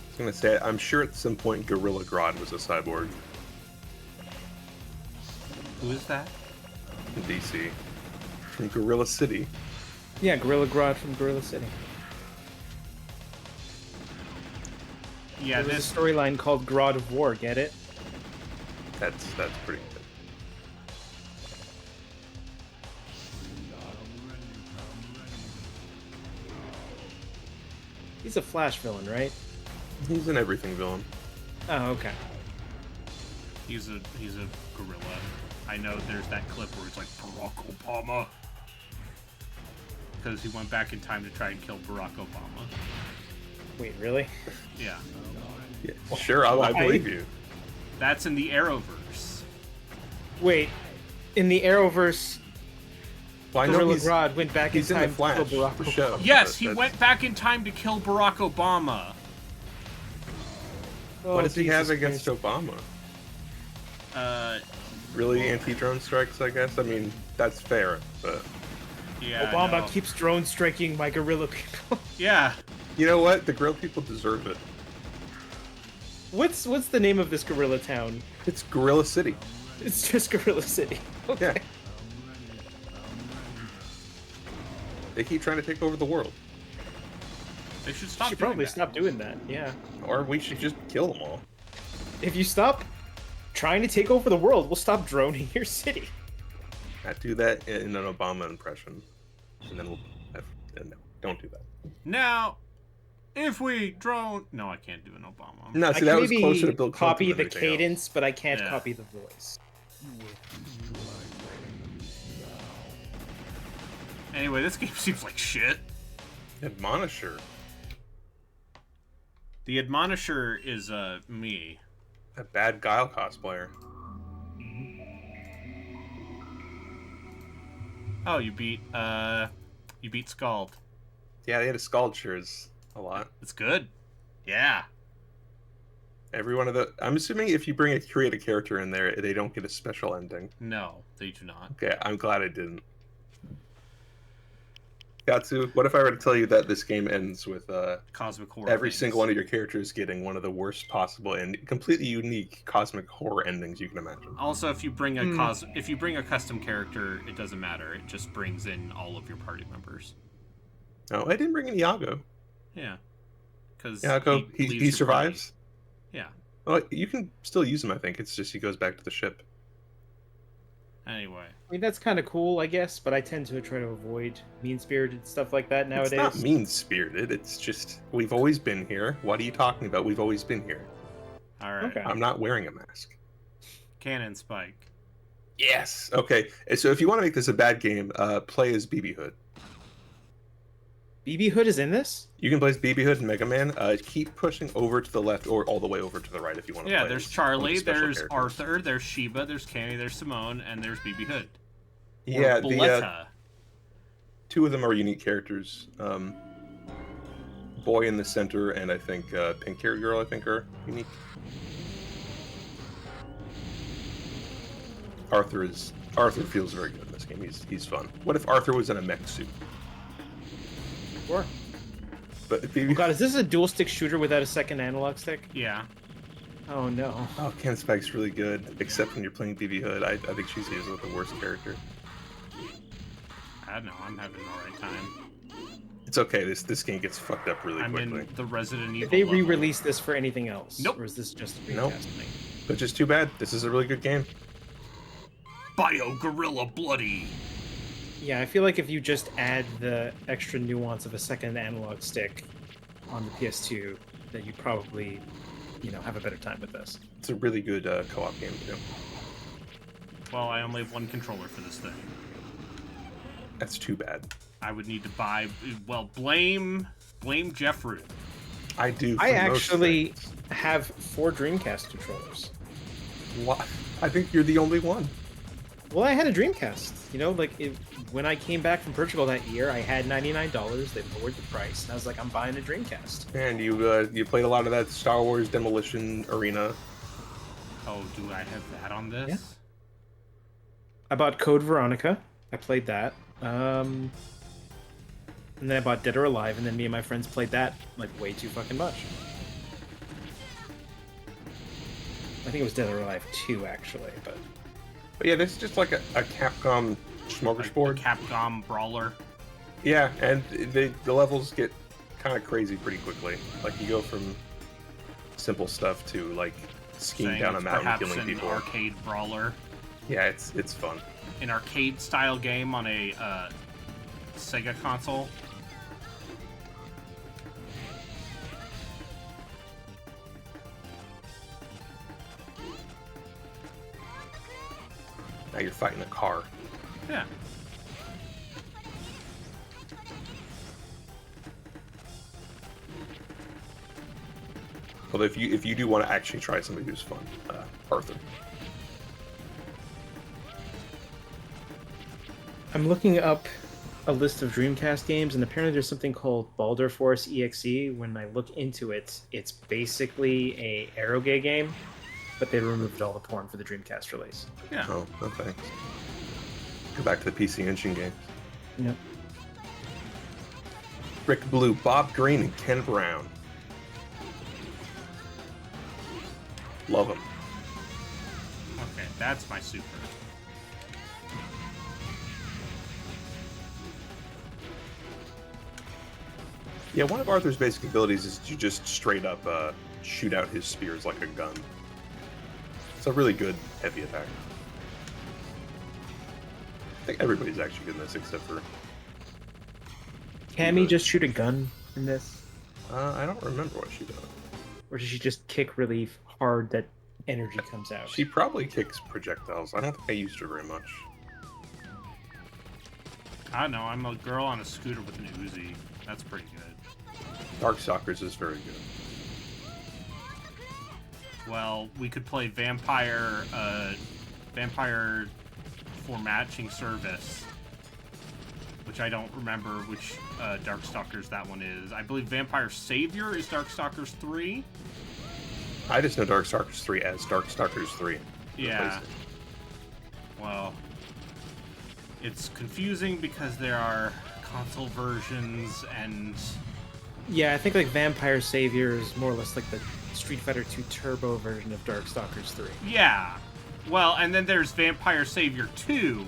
I was gonna say, I'm sure at some point Gorilla Grodd was a cyborg Who is that? in DC. From Gorilla City. Yeah, Gorilla Grodd from Gorilla City. Yeah, There was this. a storyline called Grodd of War, get it? That's pretty good. He's a Flash villain, right? He's an everything villain. Oh, okay. He's a gorilla. I know there's that clip where it's like Barack Obama. Because he went back in time to try and kill Barack Obama. Wait, really? Yeah. Yeah, sure, I Why? believe you. That's in the Arrowverse. Wait, in the Arrowverse, Well, I know Gorilla he's, Grodd went back in he's in time the Flash, to kill Barack the Obama. show. Yes, he That's- went back in time to kill Barack Obama. Oh, What does he have Jesus against Christ. Obama? Really anti-drone strikes, I guess. I mean, that's fair, but yeah. Obama no. keeps drone striking my gorilla people. Yeah. you know what? The grill people deserve it. What's the name of this gorilla town? It's Gorilla City. It's just Gorilla City. Okay. Yeah. They keep trying to take over the world. They should stop. Should doing probably that. stop doing that. Yeah. Or we should just kill them all. If you stop trying to take over the world, we'll stop droning your city. Not do that in an Obama impression. And then we'll... no, don't do that. Now, if we drone... No, I can't do an Obama. No, I see, can that was maybe closer to Bill Clinton copy than the anything else. cadence, but I can't Yeah. copy the voice. Anyway, this game seems like shit. Admonisher. The Admonisher is, me. A bad Guile cosplayer. Oh, you beat Scald. Yeah, they had a sculptures a lot. It's good. Yeah. Every one of the... I'm assuming if you create a character in there, they don't get a special ending. No, they do not. Okay, I'm glad I didn't. Gatsu, what if I were to tell you that this game ends with Cosmic horror. every things. single one of your characters getting one of the worst possible and completely unique cosmic horror endings you can imagine? Also, if you bring a if you bring a custom character, it doesn't matter. It just brings in all of your party members. No, I didn't bring in Iago. Yeah. Because Iago, he survives? Yeah. Well, you can still use him, I think. It's just he goes back to the ship. Anyway. I mean, that's kind of cool, I guess, but I tend to try to avoid mean-spirited stuff like that nowadays. It's not mean-spirited. It's just, we've always been here. What are you talking about? We've always been here. All right. Okay. I'm not wearing a mask. Cannon Spike. Yes. Okay. So if you want to make this a bad game, play as BB Hood. BB Hood is in this? You can play as BB Hood and Mega Man. Keep pushing over to the left or all the way over to the right if you want to Yeah, play there's as Charlie, one of the special there's characters. Arthur, there's Sheba, there's Kenny, there's Simone, and there's BB Hood. Or Yeah, the Boletta. two of them are unique characters. Boy in the center and I think Pink Hair Girl, I think, are unique. Arthur feels very good in this game. He's fun. What if Arthur was in a mech suit? Sure. But Oh god, is this a dual-stick shooter without a second analog stick? Yeah. Oh no. Oh, Ken Spike's really good, except when you're playing BB Hood. I think she's usually the worst character. I don't know, I'm having an alright time. It's okay. This game gets fucked up really I'm quickly. in the Resident Evil Did they level. re-release this for anything else? Nope. Or is this just a Nope. Dreamcast thing? But just too bad. This is a really good game. Bio Gorilla Bloody. Yeah, I feel like if you just add the extra nuance of a second analog stick on the PS2, that you probably, have a better time with this. It's a really good co-op game too. Well, I only have one controller for this thing. That's too bad. I would need to buy. Well, blame Jeff Root. I do. For I most actually things. have 4 Dreamcast controllers. What? I think you're the only one. Well, I had a Dreamcast. When I came back from Portugal that year, I had $99. They lowered the price, and I was like, I'm buying a Dreamcast. And you played a lot of that Star Wars Demolition Arena. Oh, do I have that on this? Yeah. I bought Code Veronica. I played that. And then I bought Dead or Alive, and then me and my friends played that way too fucking much. I think it was Dead or Alive 2, actually, but yeah, this is just like a Capcom Like smorgasbord. the Capcom Brawler. Yeah, and the levels get kind of crazy pretty quickly. Like you go from simple stuff to skiing Saying down a it's mountain perhaps killing an people. arcade brawler. Yeah, it's fun. An arcade style game on a Sega console. Now you're fighting a car. Yeah. Although if you do want to actually try somebody who's fun, Arthur. I'm looking up a list of Dreamcast games, and apparently there's something called Baldur Force EXE. When I look into it, it's basically a Aerogay game. but they removed all the porn for the Dreamcast release. Yeah. Oh, no thanks. Go back to the PC Engine games. Yep. Rick Blue, Bob Green, and Ken Brown. Love them. Okay, that's my super. Yeah, one of Arthur's basic abilities is to just straight up shoot out his spears like a gun. It's a really good heavy attack. I think everybody's actually good in this except for... Cammy just shoot a gun in this? I don't remember what she does. Or does she just kick really hard that energy comes out? She probably kicks projectiles. I don't think I used her very much. I don't know, I'm a girl on a scooter with an Uzi. That's pretty good. Darkstalkers is very good. Well, we could play Vampire for matching service, which I don't remember which Darkstalkers that one is. I believe Vampire Savior is Darkstalkers 3. I just know Darkstalkers 3 as Darkstalkers 3. Yeah. Well, it's confusing because there are console versions and... Yeah, I think like Vampire Savior is more or less like the Street Fighter 2 Turbo version of Darkstalkers 3. Yeah. Well, and then there's Vampire Savior 2,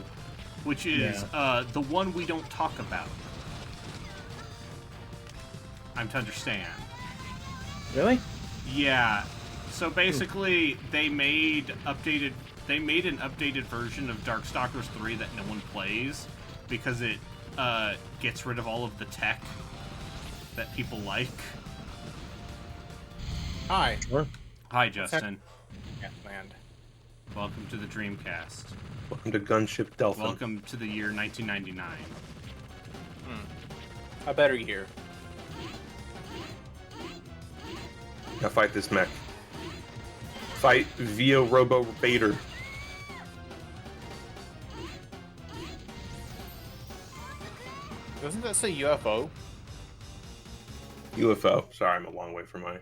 which is the one we don't talk about. I'm to understand. Really? Yeah. So basically, they made an updated version of Darkstalkers 3 that no one plays because it gets rid of all of the tech that people like. Hi. Sure. Hi, Justin. Land. Welcome to the Dreamcast. Welcome to Gunship Delphin. Welcome to the year 1999. A better year. Now fight this mech. Fight Via Robo Bader. Doesn't that say UFO? UFO. Sorry, I'm a long way from my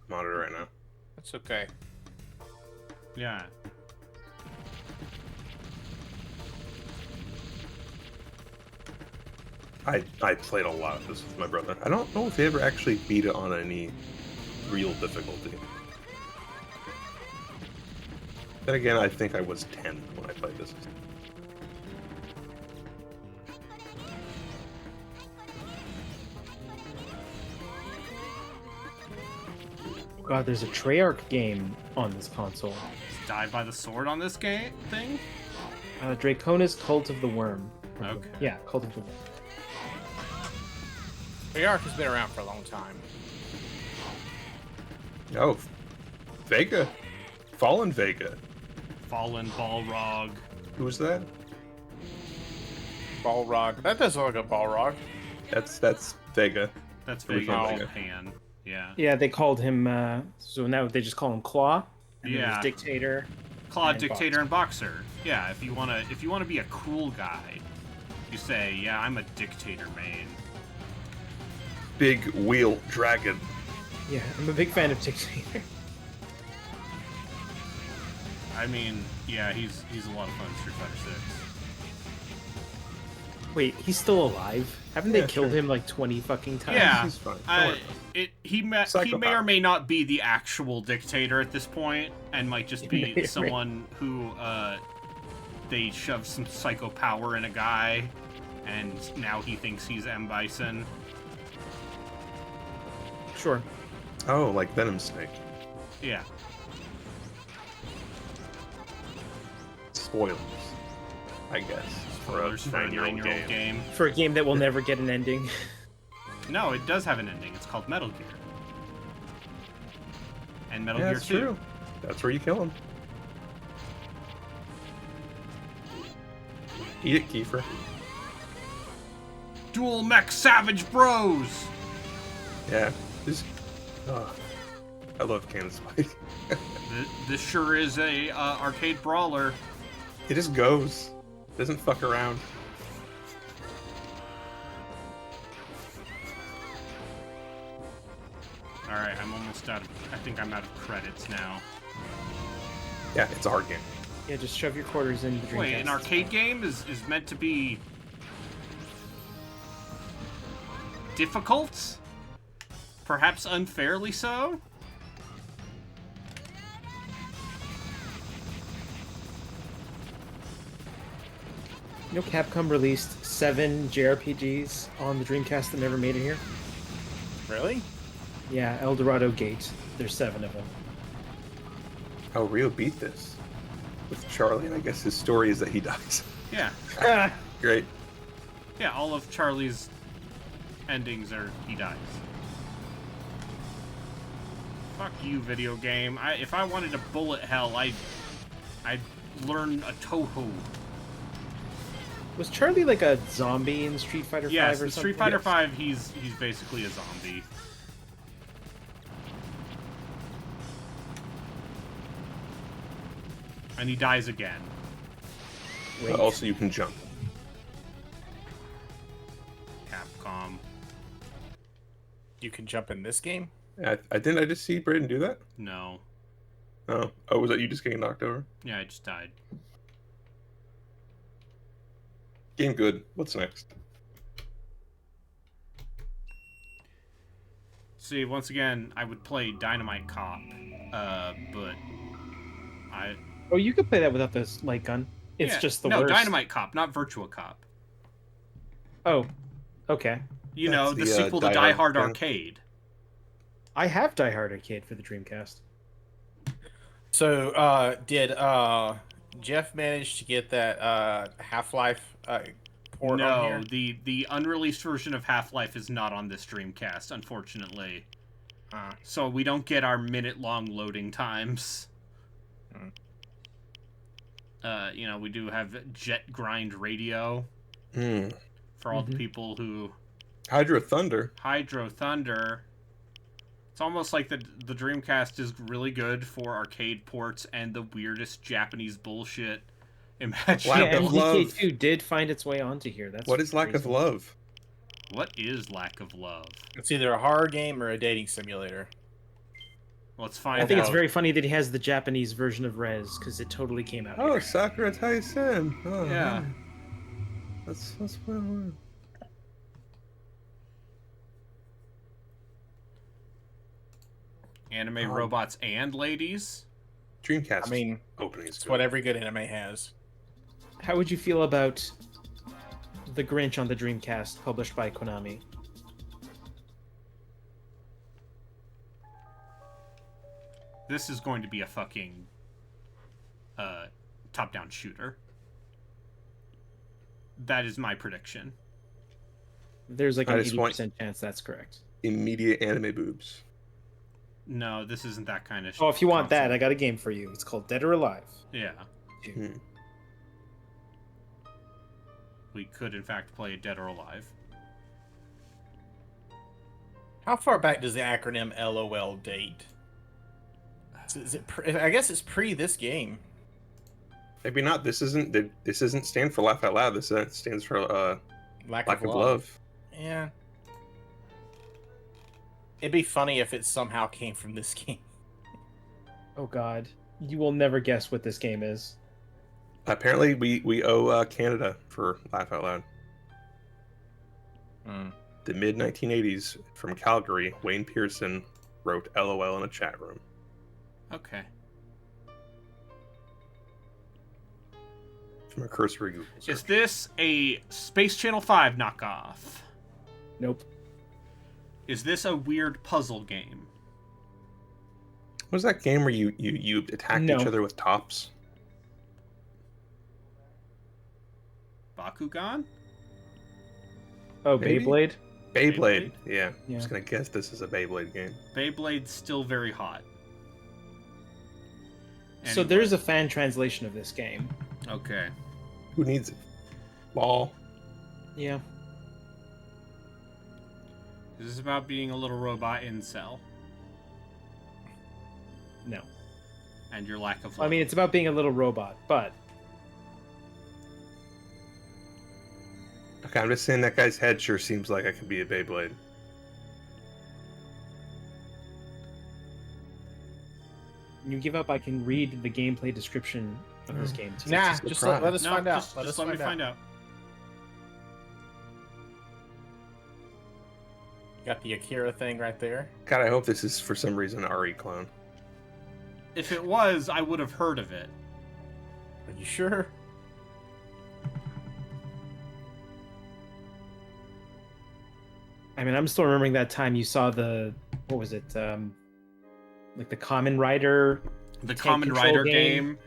monitor right now. That's okay. Yeah. I played a lot of this with my brother. I don't know if they ever actually beat it on any real difficulty. Then again, I think I was 10 when I played this. God, there's a Treyarch game on this console. Die by the sword on this game thing? Dracona's Cult of the Worm. Okay. Yeah, Cult of the Worm. Treyarch has been around for a long time. Oh, Vega. Fallen Vega. Fallen Balrog. Who was that? Balrog. That does look like a Balrog. That's Vega. That's Original Vega Vega. Japan. Yeah. Yeah, they called him, so now they just call him Claw. And then Yeah. there's Dictator. Claude, and Dictator, and Boxer. Yeah, if you wanna be a cool guy, you say, yeah, I'm a Dictator main. Big Wheel Dragon. Yeah, I'm a big fan of Dictator. I mean, yeah, he's a lot of fun in Street Fighter 6. Wait, he's still alive? Haven't they Yeah, killed sure. him like 20 fucking times? Yeah, he's fine. Don't worry about he may Psychopath. or may not be the actual dictator at this point, and might just May or be may- someone who they shove some psycho power in a guy, and now he thinks he's M. Bison. Sure. Oh, like Venom Snake. Yeah. Spoilers, I guess. Spoilers for a 9-year-old game. For a game that will never get an ending. No, it does have an ending. It's called Metal Gear. And Metal Yeah, Gear that's 2. true. That's where you kill him. Eat it, Kiefer. Dual Mech Savage Bros! Yeah. Just, I love Cannon Spike. This sure is a arcade brawler. It just goes. Doesn't fuck around. Alright, I'm almost out of... I think I'm out of credits now. Yeah, it's a hard game. Yeah, just shove your quarters in the Dreamcast. Wait, an arcade game is meant to be difficult? Perhaps unfairly so? You know, Capcom released 7 JRPGs on the Dreamcast that never made it here. Really? Yeah, El Dorado Gate. There's 7 of them. Oh, Rio beat this with Charlie, and I guess his story is that he dies. Yeah. Great. Yeah, all of Charlie's endings are he dies. Fuck you, video game. If I wanted a bullet hell, I'd learn a Toho. Was Charlie like a zombie in Street Fighter V Yes, or in something? Street Fighter V, he's basically a zombie. And he dies again. Wait. But also, you can jump. Capcom. You can jump in this game? I didn't. I just see Braden do that. No. Oh, was that you just getting knocked over? Yeah, I just died. Game good. What's next? See, once again, I would play Dynamite Cop, but I... Oh, you could play that without the light gun. It's Yeah, just the no, worst. Dynamite Cop, not Virtua Cop. Oh, okay. You That's know, the the, sequel to Die Die Hard Hard gun. Arcade. I have Die Hard Arcade for the Dreamcast. So, did Jeff manage to get that Half-Life port on here? No, the unreleased version of Half-Life is not on this Dreamcast, unfortunately. So we don't get our minute-long loading times. You know, we do have Jet Grind Radio for all the people who... Hydro Thunder. Hydro Thunder. It's almost like the Dreamcast is really good for arcade ports and the weirdest Japanese bullshit imaginable. Lack Yeah, of love. MDK2 did find its way onto here. That's What is lack of crazy. love? What is lack of love? It's either a horror game or a dating simulator. Let's find I think it's out. very funny that he has the Japanese version of Rez because it totally came out. Oh, here. Sakura Taisen. Oh, Yeah. That's fun. Anime robots and ladies? Dreamcast. I mean, opening is it's good. what every good anime has. How would you feel about The Grinch on the Dreamcast, published by Konami? This is going to be a fucking top-down shooter. That is my prediction. There's like I an just want- 80% chance that's correct. Immediate anime boobs. No, this isn't that kind of Oh, if you want that, console. I got a game for you. It's called Dead or Alive. Yeah. Hmm. We could, in fact, play Dead or Alive. How far back does the acronym LOL date? Is it I guess it's pre this game. Maybe not. This isn't stand for laugh out loud. This stands for Lack lack of love. Yeah. It'd be funny if it somehow came from this game. Oh god. You will never guess what this game is. Apparently, we owe Canada for laugh out loud. The mid 1980s from Calgary, Wayne Pearson wrote LOL in a chat room. Okay. From a cursory Google search. Is this a Space Channel 5 knockoff? Nope. Is this a weird puzzle game? What was that game where you attacked No. each other with tops? Bakugan? Oh, Maybe? Beyblade? Beyblade. Yeah. I'm Yeah. just gonna guess this is a Beyblade game. Beyblade's still very hot. So there's a fan translation of this game. Okay. Who needs it? Ball. Yeah. Is this about being a little robot incel? No. And your lack of I mean, it's about being a little robot, but Okay, I'm just saying that guy's head sure seems like it could be a Beyblade. When you give up, I can read the gameplay description of this game. Too. Nah, It's a just surprise. let us No, find out. just let me find out. Got the Akira thing right there. God, I hope this is for some reason an RE clone. If it was, I would have heard of it. Are you sure? I mean, I'm still remembering that time you saw the what was it? Like the Kamen Rider. The Tank Kamen control Rider game. game.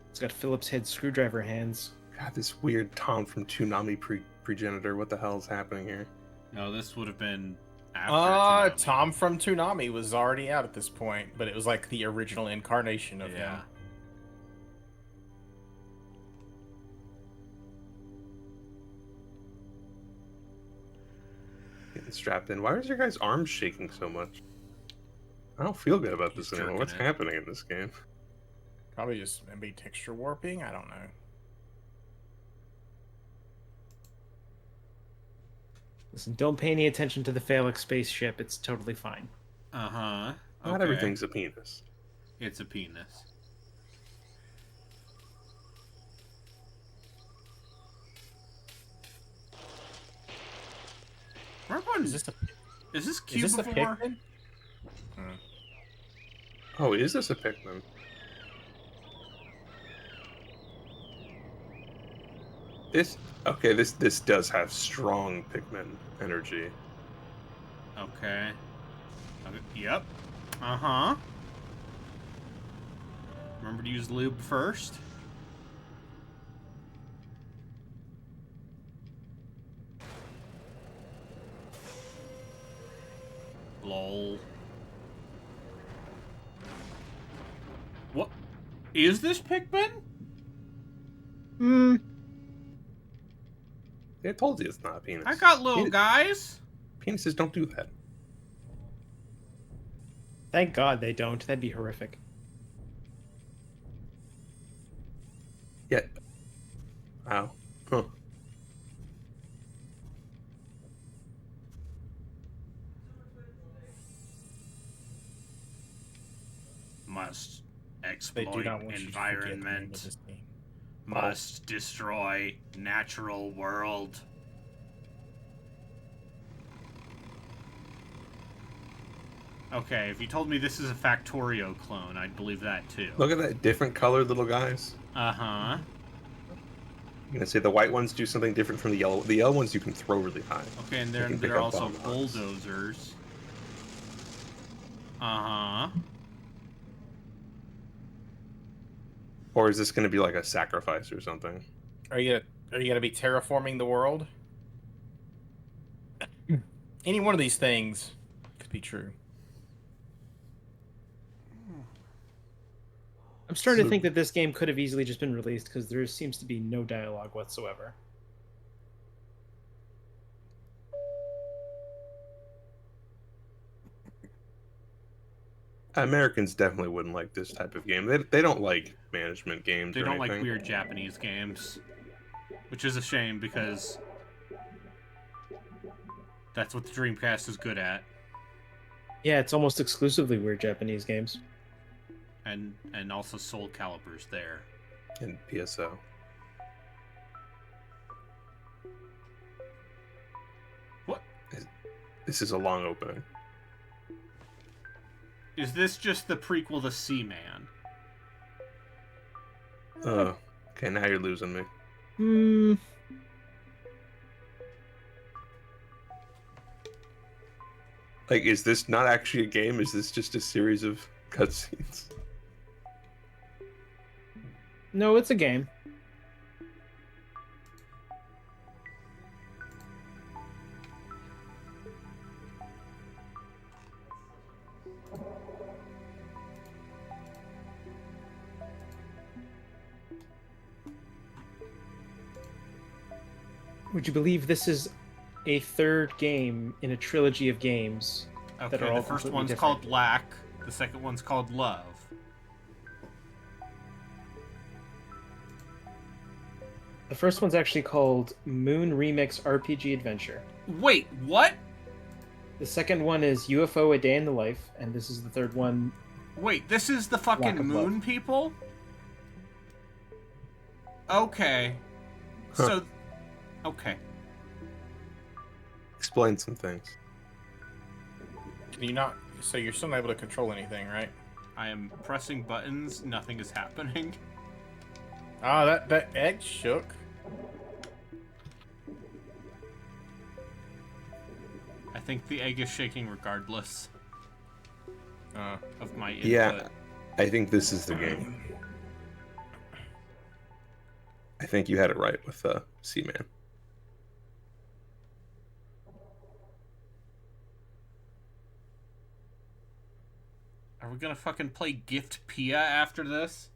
It's got Phillips head screwdriver hands. God, this weird Tom from Toonami Progenitor. What the hell is happening here? No, this would have been after Toonami. Tom from Toonami was already out at this point, but it was like the original incarnation of Yeah. him. Getting strapped in. Why is your guy's arm shaking so much? I don't feel good about this He's anymore. jerking What's it. happening in this game? Probably just maybe texture warping. I don't know. Listen, don't pay any attention to the phallic spaceship. It's totally fine. Uh-huh. Not everything's a penis. It's a penis. Remember when, Is this a is this is Cube this a before? Pikmin? Oh, is this a Pikmin? This does have strong Pikmin energy. Okay. Yep. Uh-huh. Remember to use lube first? Lol. What? Is this Pikmin? Hmm. I told you it's not a penis. I got little Penis- guys. Penises don't do that. Thank God they don't. That'd be horrific. Yeah. Wow. Huh. Must They exploit do not want you to forget the name of environment. this game. Must destroy natural world. Okay, if you told me this is a Factorio clone, I'd believe that too. Look at that different colored little guys. Uh-huh. I'm gonna say the white ones do something different from the yellow. The yellow ones you can throw really high. Okay, and You can pick they're up also bomb rods. bulldozers. Uh-huh. Or is this gonna be like a sacrifice or something? Are you gonna be terraforming the world? Any one of these things could be true. I'm starting to So- think that this game could have easily just been released because there seems to be no dialogue whatsoever. Americans definitely wouldn't like this type of game. They don't like management games. They or don't like anything. weird Japanese games. Which is a shame because that's what the Dreamcast is good at. Yeah, it's almost exclusively weird Japanese games. And also Soul Calibur's there. And PSO. What? This is a long opening. Is this just the prequel to Seaman? Okay, now you're losing me. Hmm. Like, is this not actually a game? Is this just a series of cutscenes? No, it's a game. Would you believe this is a third game in a trilogy of games? Okay, are all the first completely one's different. called Lack. The second one's called Love. The first one's actually called Moon Remix RPG Adventure. Wait, what? The second one is UFO A Day in the Life, and this is the third one. Wait, this is the Lack fucking of moon love. people? Okay. Huh. So, okay. Explain some things. Can you not? So you're still not able to control anything, right? I am pressing buttons, nothing is happening. Ah, that egg shook. I think the egg is shaking regardless of my input. Yeah, I think this is the game. I think you had it right with Seaman. Are we gonna fucking play Gift Pia after this?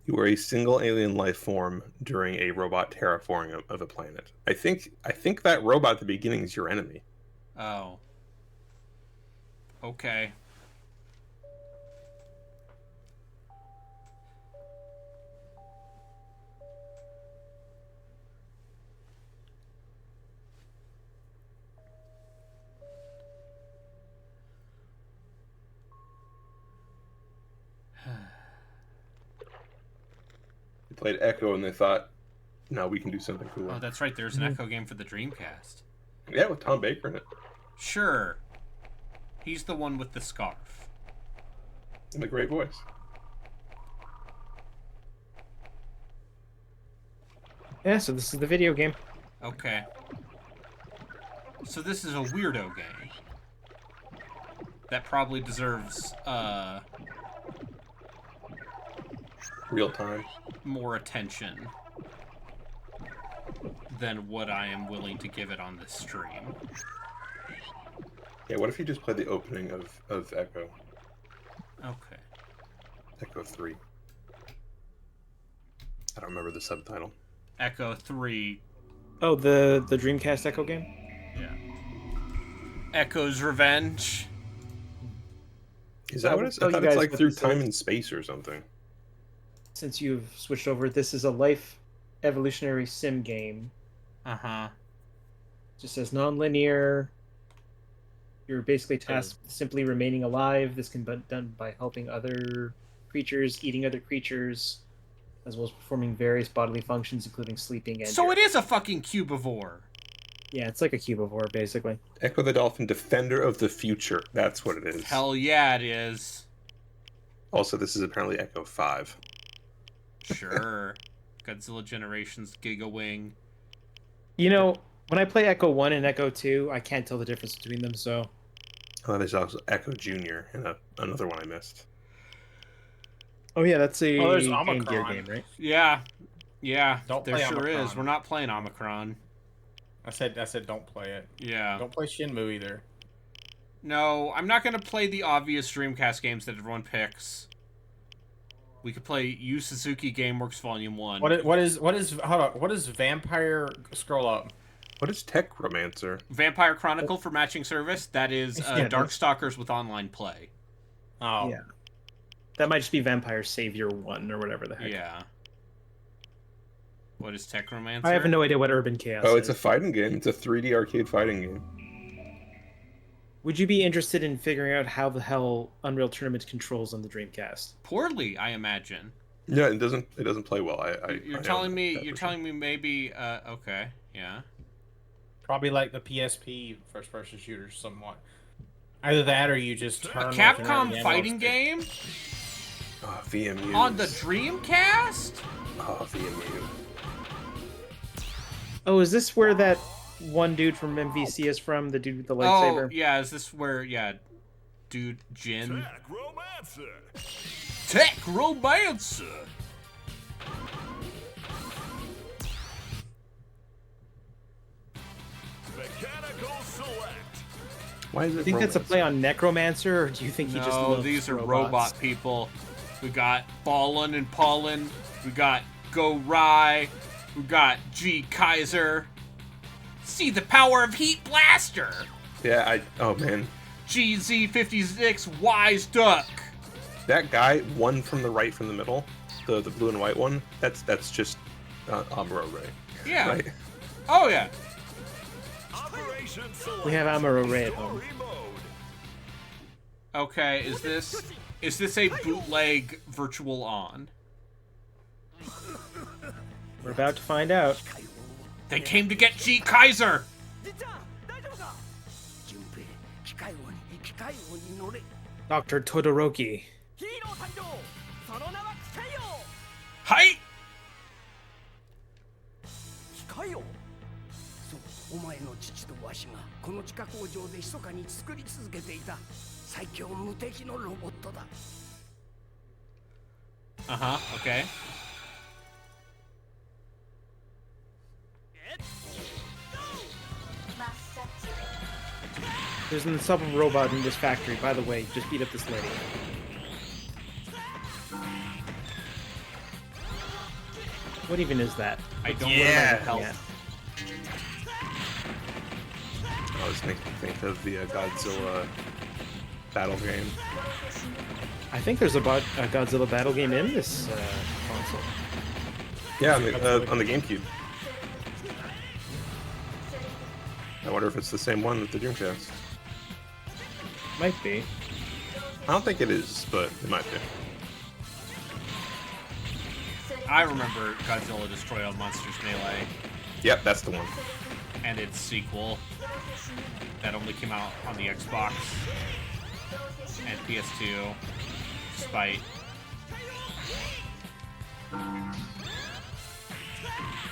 You are a single alien life form during a robot terraforming of a planet. I think that robot at the beginning is your enemy. Oh. Okay. They played Echo and they thought, no, we can do something cool. Oh, that's right. There's an Echo game for the Dreamcast. Yeah, with Tom Baker in it. Sure. He's the one with the scarf. And a great voice. Yeah, so this is the video game. Okay. So this is a weirdo game. That probably deserves, Real time. more attention than what I am willing to give it on this stream. Yeah, what if you just played the opening of Echo? Okay. Echo 3. I don't remember the subtitle. Echo 3. Oh, the Dreamcast Echo game? Yeah. Echo's Revenge. Is that I what will it's? I tell you thought it's guys like what through this time is. and space or something. Since you've switched over, this is a life evolutionary sim game. Uh-huh. Just says non-linear. You're basically tasked with simply remaining alive. This can be done by helping other creatures, eating other creatures, as well as performing various bodily functions, including sleeping and... So it is a fucking cubivore. Yeah, it's like a cubivore, basically. Echo the Dolphin, Defender of the Future. That's what it is. Hell yeah, it is. Also, this is apparently Echo 5. Sure. Godzilla Generations, Giga Wing. You know, when I play Echo 1 and Echo 2, I can't tell the difference between them, so... Oh, there's also Echo Junior and another one I missed. Oh yeah, that's a Oh, there's Game Gear Omicron. game, right? Yeah. Yeah, Don't there play sure is. Omicron. We're not playing Omicron. I said don't play it. Yeah. Don't play Shenmue either. No, I'm not going to play the obvious Dreamcast games that everyone picks. We could play Yu Suzuki GameWorks Volume 1. What is hold on, what is Vampire scroll up? What is Tech Romancer? Vampire Chronicle for matching service. That is Yeah, Darkstalkers with online play. Oh. Yeah. That might just be Vampire Savior 1 or whatever the heck. Yeah. What is Techromancer? I have no idea what Urban Chaos Oh, is. it's a fighting game. It's a 3D arcade fighting game. Would you be interested in figuring out how the hell Unreal Tournament controls on the Dreamcast? Poorly, I imagine. Yeah, it doesn't play well. You're I telling own me that you're version. telling me maybe okay, yeah. Probably like the PSP first person shooters somewhat. Either that or you just turn A with your Capcom analog fighting stick. game Oh, VMU. on the Dreamcast? Oh, VMU. Oh, is this where that one dude from MVC is from? The dude with the lightsaber? Oh, yeah, is this where dude Jin Tech Romancer. Techromancer. Mechanical Select. Why is it? Do you think that's a play on Necromancer, or do you think he just No, loves these are robots? robot people. We got Ballin and Paulin. We got Go Rai. We got G Kaiser. See the power of Heat Blaster. Yeah, oh man, GZ56 Wise Duck. that guy, one from the right, from the middle. the blue and white one, that's just Amuro Ray. Yeah. Right? Oh yeah. Operation Select We have Amuro Ray at home. Story Mode. Okay, is this a bootleg virtual on? We're about to find out. They came to get G Kaiser. 順平機械王に乗れ Dr. Todoroki. ヒーロー誕生その名は機械王 Hi. 機械王そうお前の父とわしがこの地下工場で密かに作り続けていた最強無敵のロボットだ Uh-huh. Okay. There's an insufferable robot in this factory. By the way, just beat up this lady. What even is that? I don't Yeah. know help. Yeah. I was making me think of the Godzilla battle game. I think there's a Godzilla battle game in this console. Yeah, on the GameCube. I wonder if it's the same one with the Dreamcast. Might be. I don't think it is, but it might be. I remember Godzilla Destroy All Monsters Melee Yep, that's the one. and its sequel that only came out on the Xbox and PS2, despite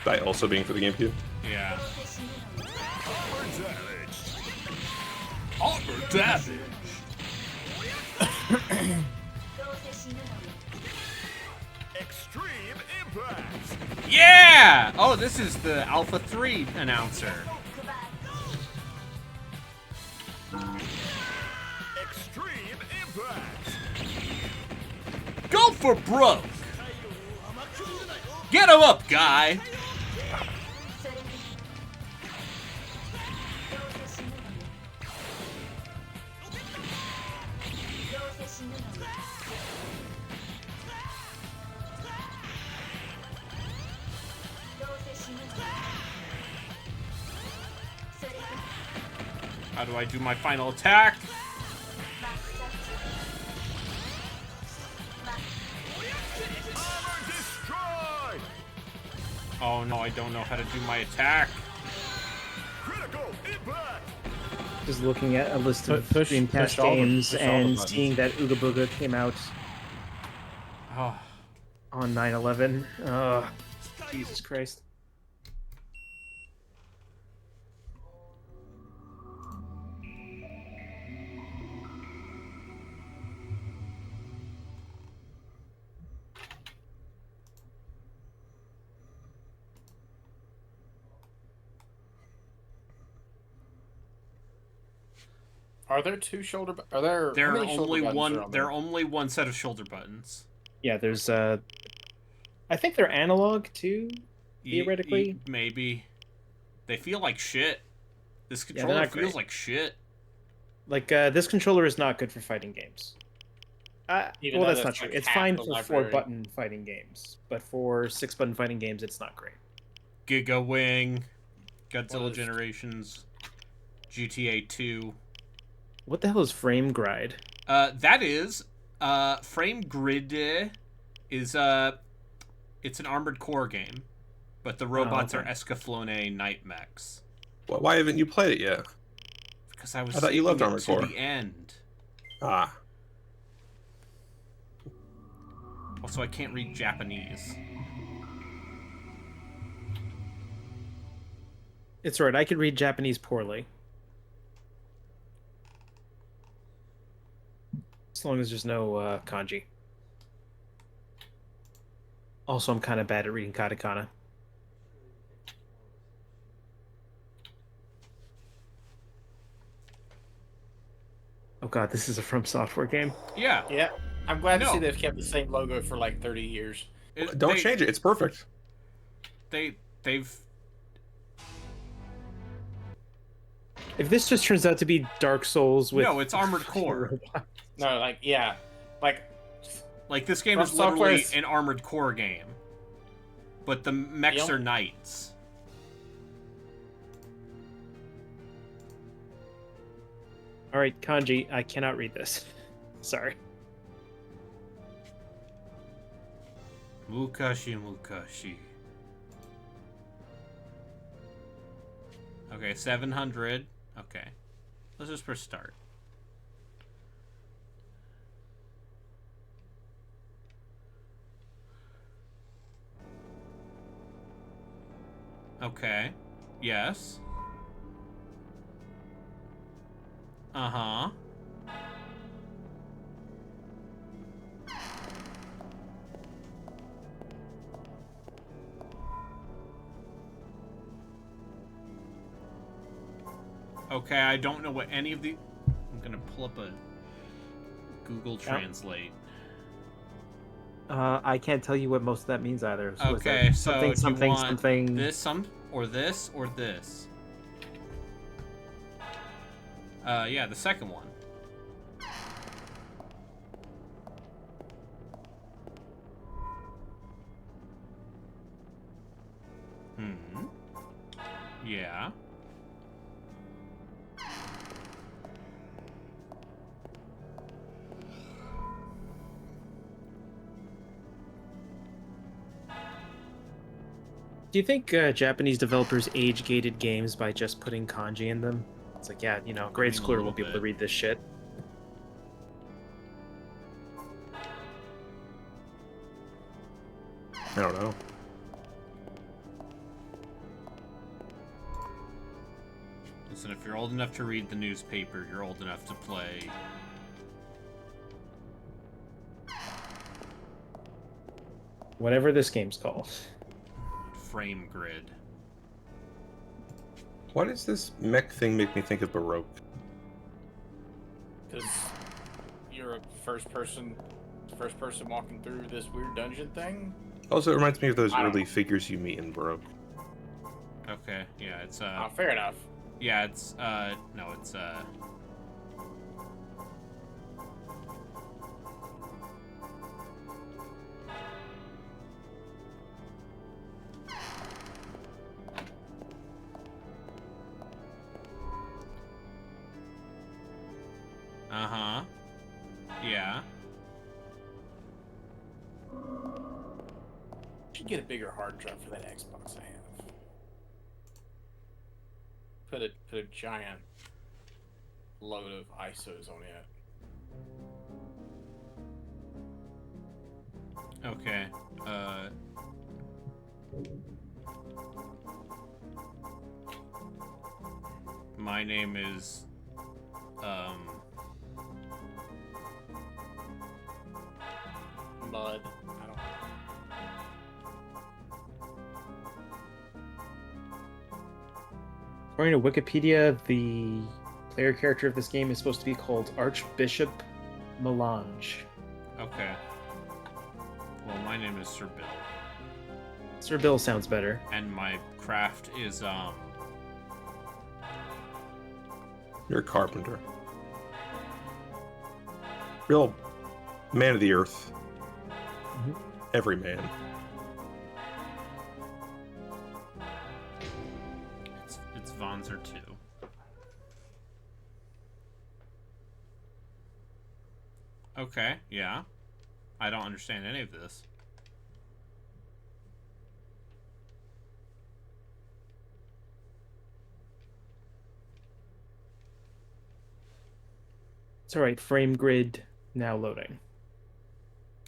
By also being for the GameCube. yeah. Armor damage. Armor damage. Extreme impact. Yeah! Oh, this is the Alpha 3 announcer. Extreme impact. Go for broke. Get him up, guy. How do I do my final attack? Armor destroyed. Oh no, I don't know how to do my attack. Critical impact. Just looking at a list of Push Dreamcast all the- games push all the and buttons. seeing that Ooga Booga came out Oh, on 9/11. Jesus Christ. Are there two shoulder? Are there? how there are many shoulder only buttons one. are on There there? are only one set of shoulder buttons. Yeah, there's I think they're analog too. Theoretically? Maybe. They feel like shit. This they're controller not feels great. like shit. Like this controller is not good for fighting games. Even Well, though that's not that's true. like It's half fine the for library. 4-button fighting games, but for 6-button fighting games, it's not great. Giga Wing, Godzilla What is- Generations, GTA 2. What the hell is Frame Gride? That is Frame Grid is it's an Armored Core game, but the robots okay. are Escaflowne Night Mechs. Why haven't you played it yet? Because I was I thought you loved skipping it Armored to Core. the end. Ah, Also, I can't read Japanese. It's right. I can read Japanese poorly. As long as there's no kanji. Also, I'm kind of bad at reading katakana. Oh god, this is a From Software game. Yeah. Yeah, I'm glad to No. see they've kept the same logo for like 30 years. don't change it. It's perfect. They've If this just turns out to be Dark Souls with no, it's Armored Core. No, like yeah, like Like, this game From is literally Software's- an Armored Core game. But the mechs Yep. are knights. All right, kanji. I cannot read this. Sorry. Mukashi Mukashi. Okay, 700. Okay. Let's just press start. Okay. Yes. Uh-huh. Okay, I don't know what any of the... I'm gonna pull up a Google Translate. I can't tell you what most of that means either. Was Okay, that so something, do you something, want something. this, or this, or this? Yeah, the second one. Hmm. Yeah. Do you think Japanese developers age-gated games by just putting kanji in them? It's like, yeah, you know, grade mean, a schooler little won't be able to bit. read this shit. I don't know. Listen, if you're old enough to read the newspaper, you're old enough to play. Whatever this game's called. Frame Grid. Why does this mech thing make me think of Baroque? Because you're a first person walking through this weird dungeon thing. Also, it reminds me of those I don't early know. figures you meet in Baroque. Okay, yeah, it's Oh, fair enough. yeah, it's no, it's uh-huh. Yeah. Should get a bigger hard drive for that Xbox I have. Put a giant load of ISOs on it. Okay. My name is Mud. I don't know. According to Wikipedia, the player character of this game is supposed to be called Archbishop Melange. okay. Well, my name is Sir Bill, Sir Bill sounds better. and my craft is You're a carpenter. Real man of the earth. Mhm. Every man. it's Vonzer 2. Okay, yeah. I don't understand any of this. It's alright, frame grid now loading.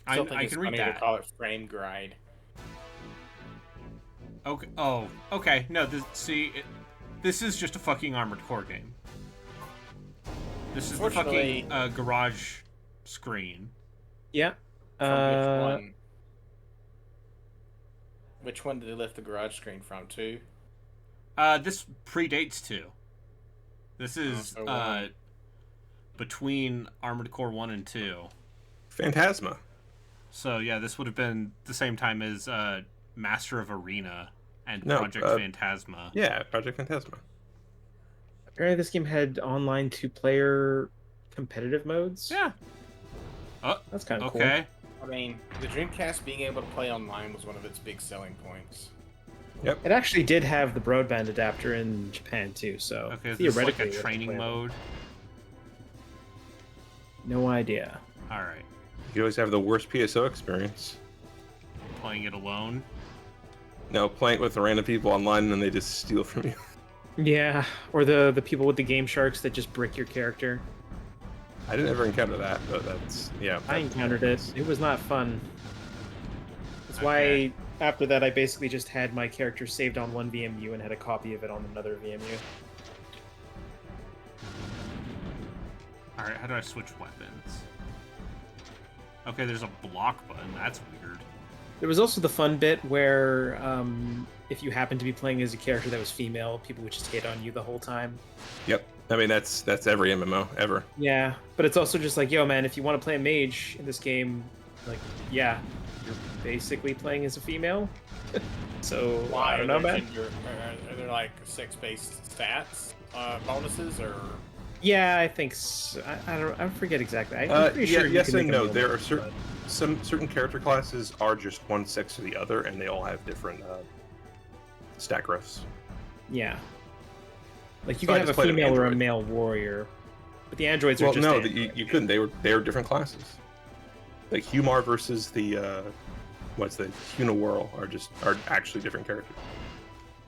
I Still think it's can read funny that. to call it frame grind. Okay. Oh, okay. No, this is just a fucking Armored Core game. This is the fucking Unfortunately- garage screen. Yeah. From which one? Which one did they lift the garage screen from? Two? This predates 2. This is so one. between Armored Core 1 and 2. Phantasma. So yeah, this would have been the same time as Master of Arena and No, Project Phantasma. Yeah, Project Phantasma. Apparently this game had online 2-player competitive modes. Yeah. Oh, That's kind of okay. I mean, the Dreamcast being able to play online was one of its big selling points. It actually did have the broadband adapter in Japan too, so Okay, is this like theoretically a it would training play mode? No idea. All right, You always have the worst PSO experience. playing it alone. No, playing with random people online and then they just steal from you. Yeah, or the people with the Game Sharks that just brick your character. I didn't ever encounter that, but that's yeah. I encountered it. It was not fun. That's Okay. why after that I basically just had my character saved on one VMU and had a copy of it on another VMU. All right, how do I switch weapons? Okay, there's a block button. That's weird. There was also the fun bit where if you happened to be playing as a character that was female, people would just hit on you the whole time. Yep. I mean that's every MMO ever. Yeah, but it's also just like, yo, man, if you want to play a mage in this game, like, yeah, you're basically playing as a female. So I don't know, man. Are there like sex-based stats, bonuses, or? Yeah, I think so. I forget exactly. I'm pretty sure. Yes you can and make a no. male There are mage, certain character classes are just one sex or the other, and they all have different stat growths. but yeah. Like you So I can have a just played an female or a android. male warrior, but the androids are Well, just no, androids. you couldn't. They were different classes. Like Humar versus the what's the Hunawhirl are actually different characters.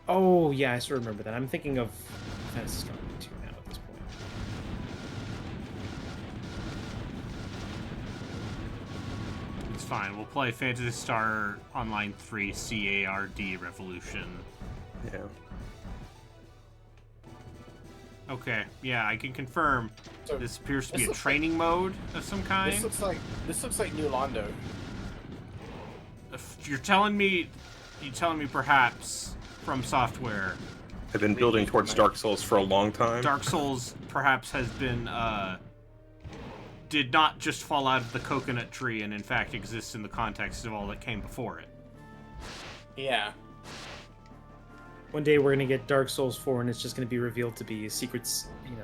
Oh yeah, I sort of remember that. I'm thinking of Fantasy Star 2 now at this point. It's fine. We'll play Phantasy Star Online 3 CARD Revolution. Yeah. Okay, yeah, I can confirm. So, This appears to be this a looks training mode of some kind. This looks like New Londo. If you're telling me perhaps From Software, I've been building towards Dark Souls for a long time. Dark Souls perhaps has been did not just fall out of the coconut tree and in fact exists in the context of all that came before it. Yeah. One day we're gonna get Dark Souls 4, and it's just gonna be revealed to be a secret,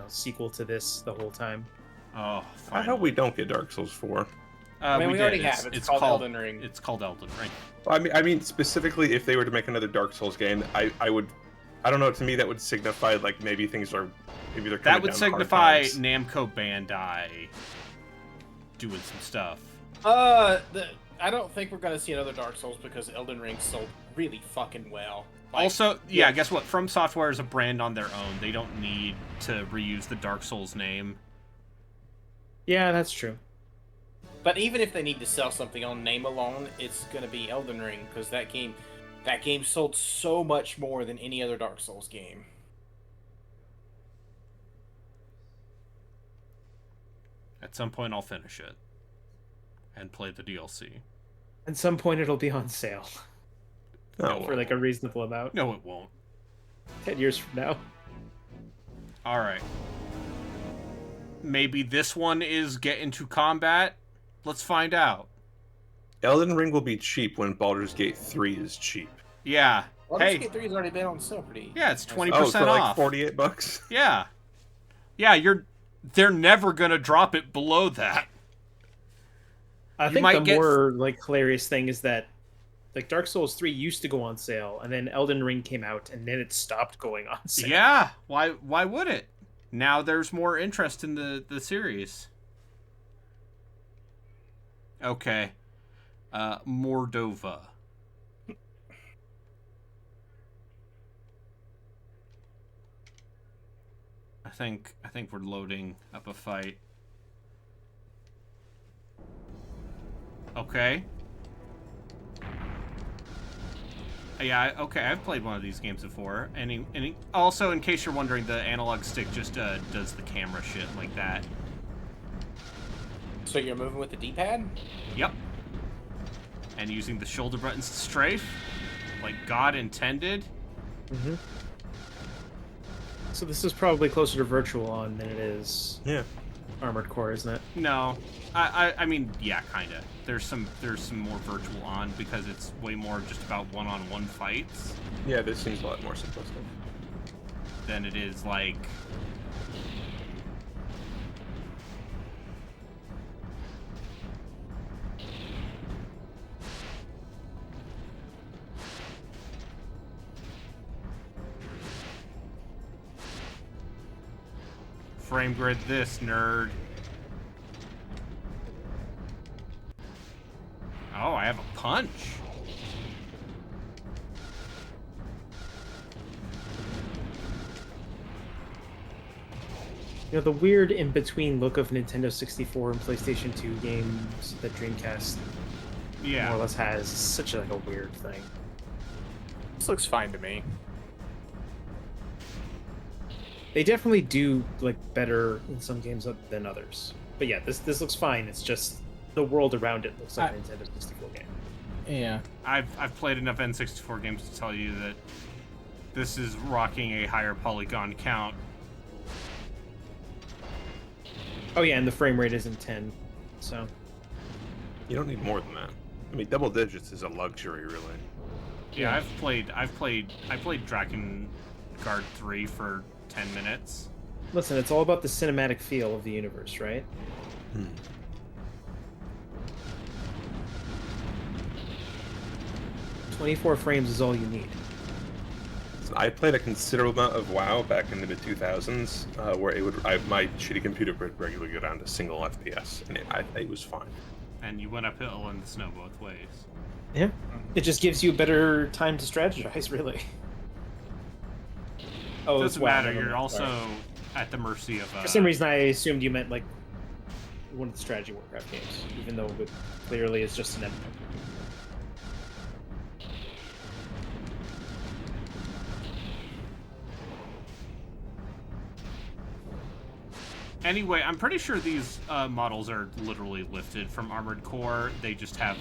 sequel to this the whole time. Oh, I hope we don't get Dark Souls 4. I mean, we did. already have. It's called Elden Ring. It's called Elden Ring. I mean, specifically, if they were to make another Dark Souls game, I would, I don't know. To me, that would signify like maybe they're coming That would down hard signify times. Namco Bandai doing some stuff. I don't think we're gonna see another Dark Souls because Elden Ring sold really fucking well. Like, Also, yeah, guess what? From Software is a brand on their own. They don't need to reuse the Dark Souls name. Yeah, that's true. But even if they need to sell something on name alone, it's gonna be Elden Ring because that game sold so much more than any other Dark Souls game. At some point, I'll finish it and play the DLC. At some point, it'll be on sale Oh, for like a reasonable amount. No, it won't. 10 years from now. All right. Maybe this one is get into combat. Let's find out. Elden Ring will be cheap when Baldur's Gate 3 is cheap. Yeah. Baldur's Hey. Gate 3 has already been on sale pretty. Yeah, it's 20% Oh, for like off. $48. Yeah. Yeah, they're never gonna drop it below that. I You think might the get- more like hilarious thing is that like Dark Souls 3 used to go on sale, and then Elden Ring came out, and then it stopped going on sale. Yeah. Why would it? Now there's more interest in the series. Okay. Mordova. I think we're loading up a fight. Okay. Yeah, okay, I've played one of these games before. And also, in case you're wondering, the analog stick just does the camera shit like that. So you're moving with the D-pad? Yep. And using the shoulder buttons to strafe, like God intended. Mm-hmm. So this is probably closer to Virtual On than it is Yeah. Armored Core, isn't it? No, I mean, yeah, kinda. There's some more virtual on because it's way more just about one-on-one fights Yeah, this seems a lot more simplistic. than it is like. frame grid this, nerd. Oh, I have a punch. You know, the weird in-between look of Nintendo 64 and PlayStation 2 games that Dreamcast Yeah. more or less has is such like a weird thing. This looks fine to me. They definitely do like better in some games than others. But yeah, this looks fine. It's just the world around it looks like a Nintendo 64 game. Yeah. I've played enough N64 games to tell you that this is rocking a higher polygon count. Oh yeah, and the frame rate isn't 10, so You don't need more than that. I mean, double digits is a luxury, really. Yeah, I played Dragon Guard 3 for 10 minutes. listen, it's all about the cinematic feel of the universe, right? 24 frames is all you need. So I played a considerable amount of WoW back in the mid 2000s, where my shitty computer would regularly go down to single FPS, and it was fine. And you went uphill in the snow both ways. Yeah. It just gives you a better time to strategize, really. Oh, it's Doesn't WoW, matter. never You're mind, also sorry. at the mercy of. For some reason, I assumed you meant like one of the strategy Warcraft games, even though it clearly is just an MMO. Anyway, I'm pretty sure these models are literally lifted from Armored Core. They just have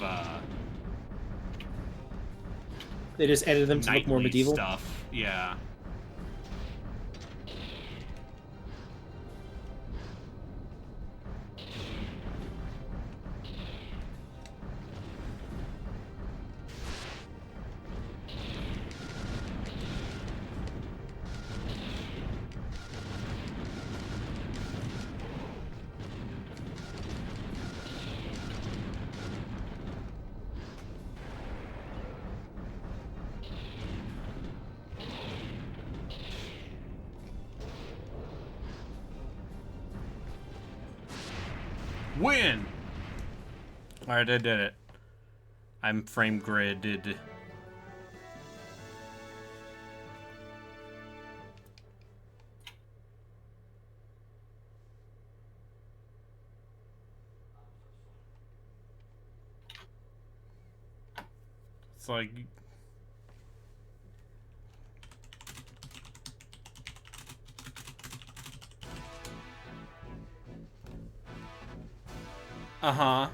They just edited them to look more knightly medieval. stuff. Yeah. Win! Alright, I did it. I'm frame gridded. It's like... Uh-huh.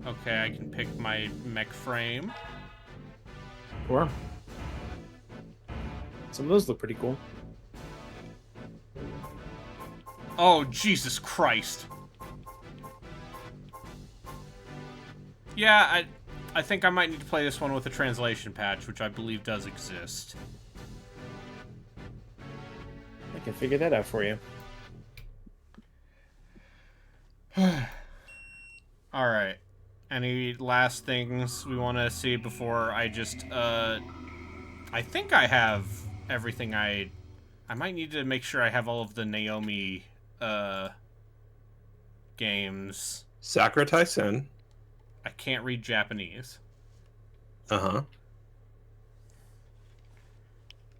Okay, I can pick my mech frame. Sure. Some of those look pretty cool. Oh, Jesus Christ. Yeah, I think I might need to play this one with a translation patch, which I believe does exist. I can figure that out for you. Alright. Any last things we want to see before I just, I think I have everything I might need to make sure I have all of the Naomi, games. Sakura Taisen. I can't read Japanese. Uh-huh.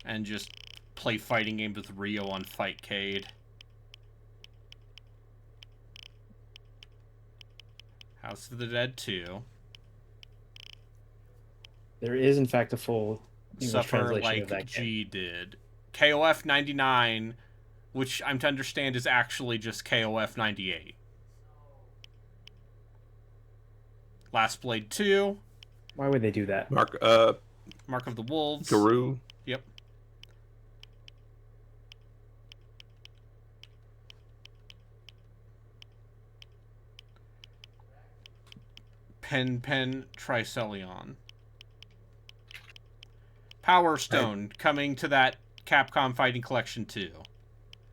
And just play fighting games with Rio on Fightcade. House of the Dead 2. There is, in fact, a full English Suffer translation like of that G game. did. KOF 99, which I'm to understand is actually just KOF 98. Last Blade 2. Why would they do that? Mark Mark of the Wolves. Guru. Yep. Pen Tricelion. Power Stone coming to that Capcom Fighting Collection 2.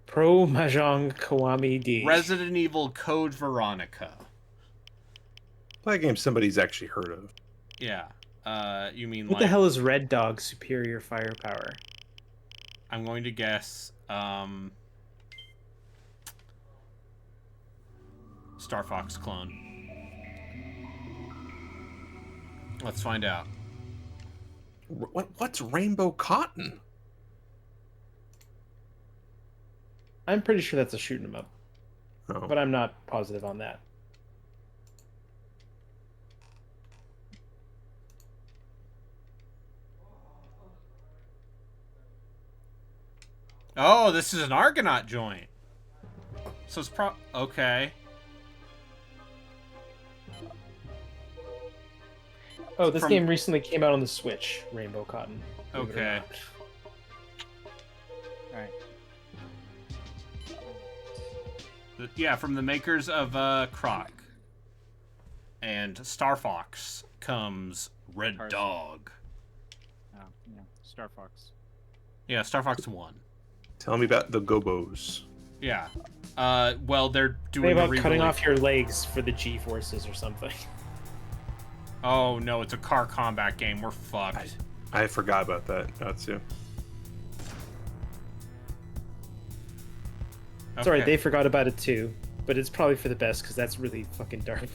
Pro Mahjong Kiwami D. Resident Evil Code Veronica. Play a game somebody's actually heard of. Yeah. You mean What like... the hell is Red Dog Superior Firepower? I'm going to guess Star Fox clone. Let's find out. What's Rainbow Cotton? I'm pretty sure that's a shoot 'em up, Oh. but I'm not positive on that. Oh, this is an Argonaut joint. So it's okay. Oh, this From- game recently came out on the Switch, Rainbow Cotton. believe it or Okay. not. All right. Yeah, from the makers of Croc. And Star Fox comes Red Tarzan. Dog. Oh, yeah. Star Fox. Yeah, Star Fox 1. Tell me about the Gobos. Yeah. Well, they're They doing a about cutting re-release. off your legs for the G-forces or something. Oh, no, it's a car combat game. We're fucked. I forgot about that. Too. It's alright, Okay. they forgot about it too, but it's probably for the best because that's really fucking dark.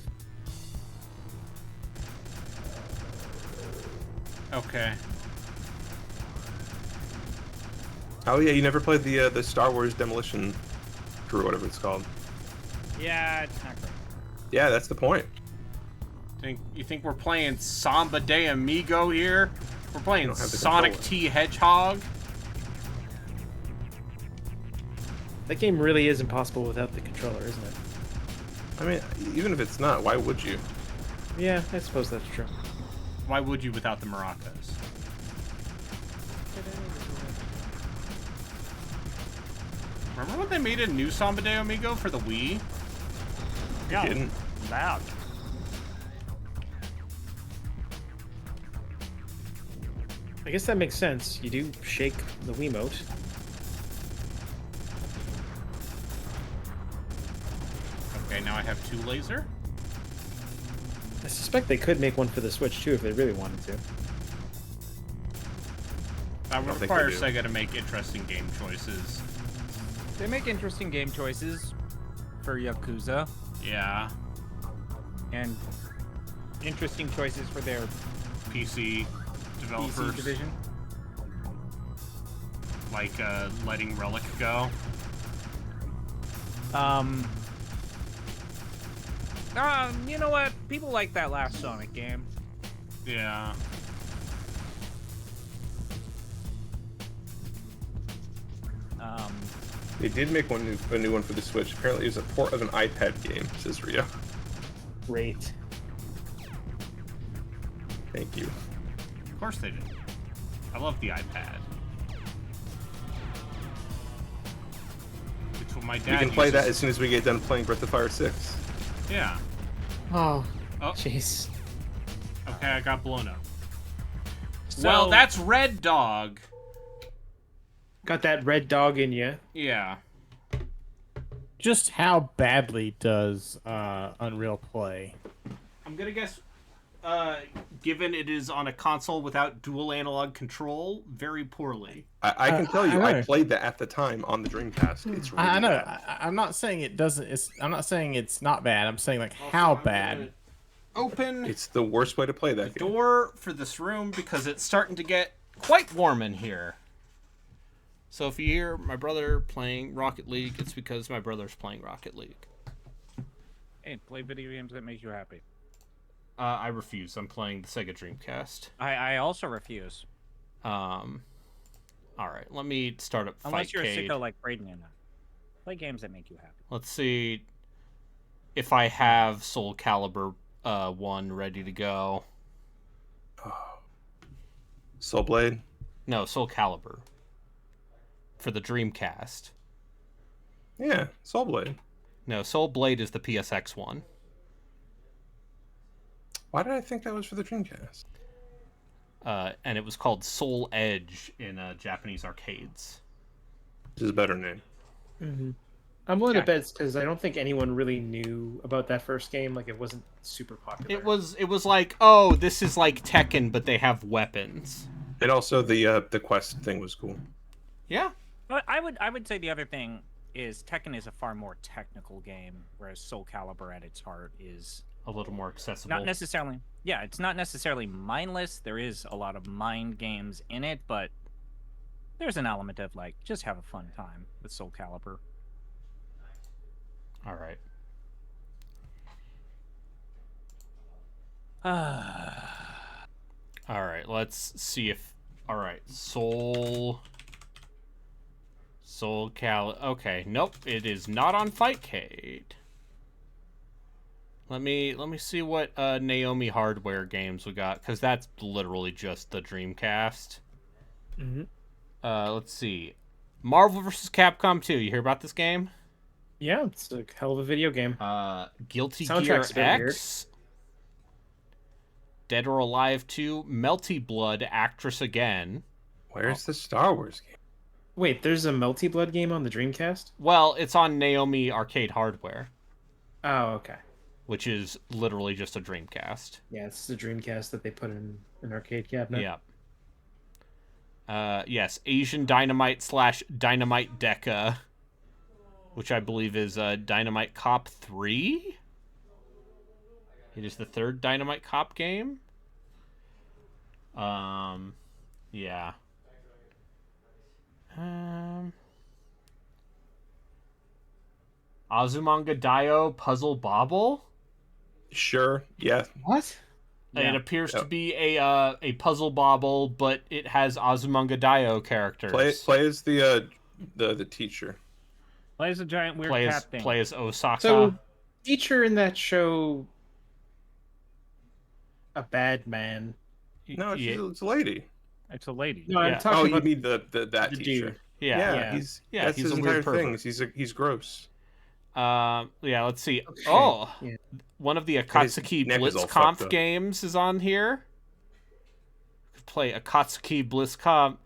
Okay. Oh yeah, you never played the Star Wars Demolition Crew, whatever it's called. Yeah, it's not great. Yeah, that's the point. You think we're playing Samba de Amigo here? We're playing don't have the Sonic controller. T Hedgehog? That game really is impossible without the controller, isn't it? I mean, even if it's not, why would you? Yeah, I suppose that's true. Why would you without the maracas? Remember when they made a new Samba de Amigo for the Wii? Yeah, Didn't. loud. I guess that makes sense. You do shake the Wiimote. Okay, now I have 2 laser. I suspect they could make one for the Switch too if they really wanted to. That would don't think require they do. Sega to make interesting game choices. They make interesting game choices for Yakuza Yeah, and interesting choices for their PC developers. PC division. Like letting Relic go. You know what? People like that last Sonic game. Yeah. They did make a new one for the Switch. Apparently, it was a port of an iPad game, says Rio. Great. Thank you. Of course they did. I love the iPad. It's what my dad We can play that uses. as soon as we get done playing Breath of Fire 6. Yeah. Oh, Oh, jeez. okay, I got blown up. So- Well, that's Red Dog. Got that red dog in you. Yeah. Just how badly does Unreal play? I'm gonna guess, given it is on a console without dual analog control, very poorly. I can tell you, I I know. played that at the time on the Dreamcast. It's really I know. bad. I'm not saying it doesn't. I'm not saying it's not bad. I'm saying like how bad. Open It's the worst way to play that game. door for this room because it's starting to get quite warm in here. So if you hear my brother playing Rocket League, it's because my brother's playing Rocket League. Hey, play video games that make you happy. I refuse. I'm playing the Sega Dreamcast. I also refuse. All right, let me start up Unless you're a Fightcade. sicko like Braden and I. Play games that make you happy. Let's see if I have Soul Calibur 1 ready to go. Soul Blade. No, Soul Calibur for the Dreamcast. Yeah, Soul Blade. No, Soul Blade is the PSX one. Why did I think that was for the Dreamcast? And it was called Soul Edge in Japanese arcades. Which is a better name. I'm willing to bet it's because I don't think anyone really knew about that first game. Like, it wasn't super popular. It was like, oh, this is like Tekken, but they have weapons. And also the Quest thing was cool. Yeah. But I would say the other thing is Tekken is a far more technical game, whereas Soul Calibur at its heart is A little more accessible. not necessarily. Yeah, it's not necessarily mindless. There is a lot of mind games in it, but there's an element of like just have a fun time with Soul Calibur. All right. All right. Let's see if. All right. Soul Okay. Nope. It is not on Fightcade. Let me see what Naomi Hardware games we got, because that's literally just the Dreamcast. Mm-hmm. Let's see. Marvel vs. Capcom 2. You hear about this game? Yeah, it's a hell of a video game. Guilty Soundtrack's Gear a bit weird. X. Dead or Alive 2. Melty Blood, Actress Again. Where's the Star Wars game? Wait, there's a Melty Blood game on the Dreamcast? Well, it's on Naomi Arcade Hardware, Oh, okay. which is literally just a Dreamcast. Yeah, it's the Dreamcast that they put in an arcade cabinet. Yeah. Yes, Asian Dynamite / Dynamite Deca, which I believe is Dynamite Cop 3. It is the third Dynamite Cop game. Yeah. Azumanga Daioh Puzzle Bobble. Sure. Yeah. What? It appears to be a puzzle bobble, but it has Azumanga Daioh characters. Play as the teacher. Plays a giant weird cat thing. Play as Osaka. So, teacher in that show, a bad man. No, it's a lady. It's a lady. No, I'm Yeah. talking Oh, about you mean that the teacher? dude. Yeah. He's he's his a entire weird pervert. thing. He's gross. Yeah, let's see. Okay. Oh, Yeah. one of the Akatsuki neck is all Blitzkampf fucked up. games is on here. Play Akatsuki Blitzkampf.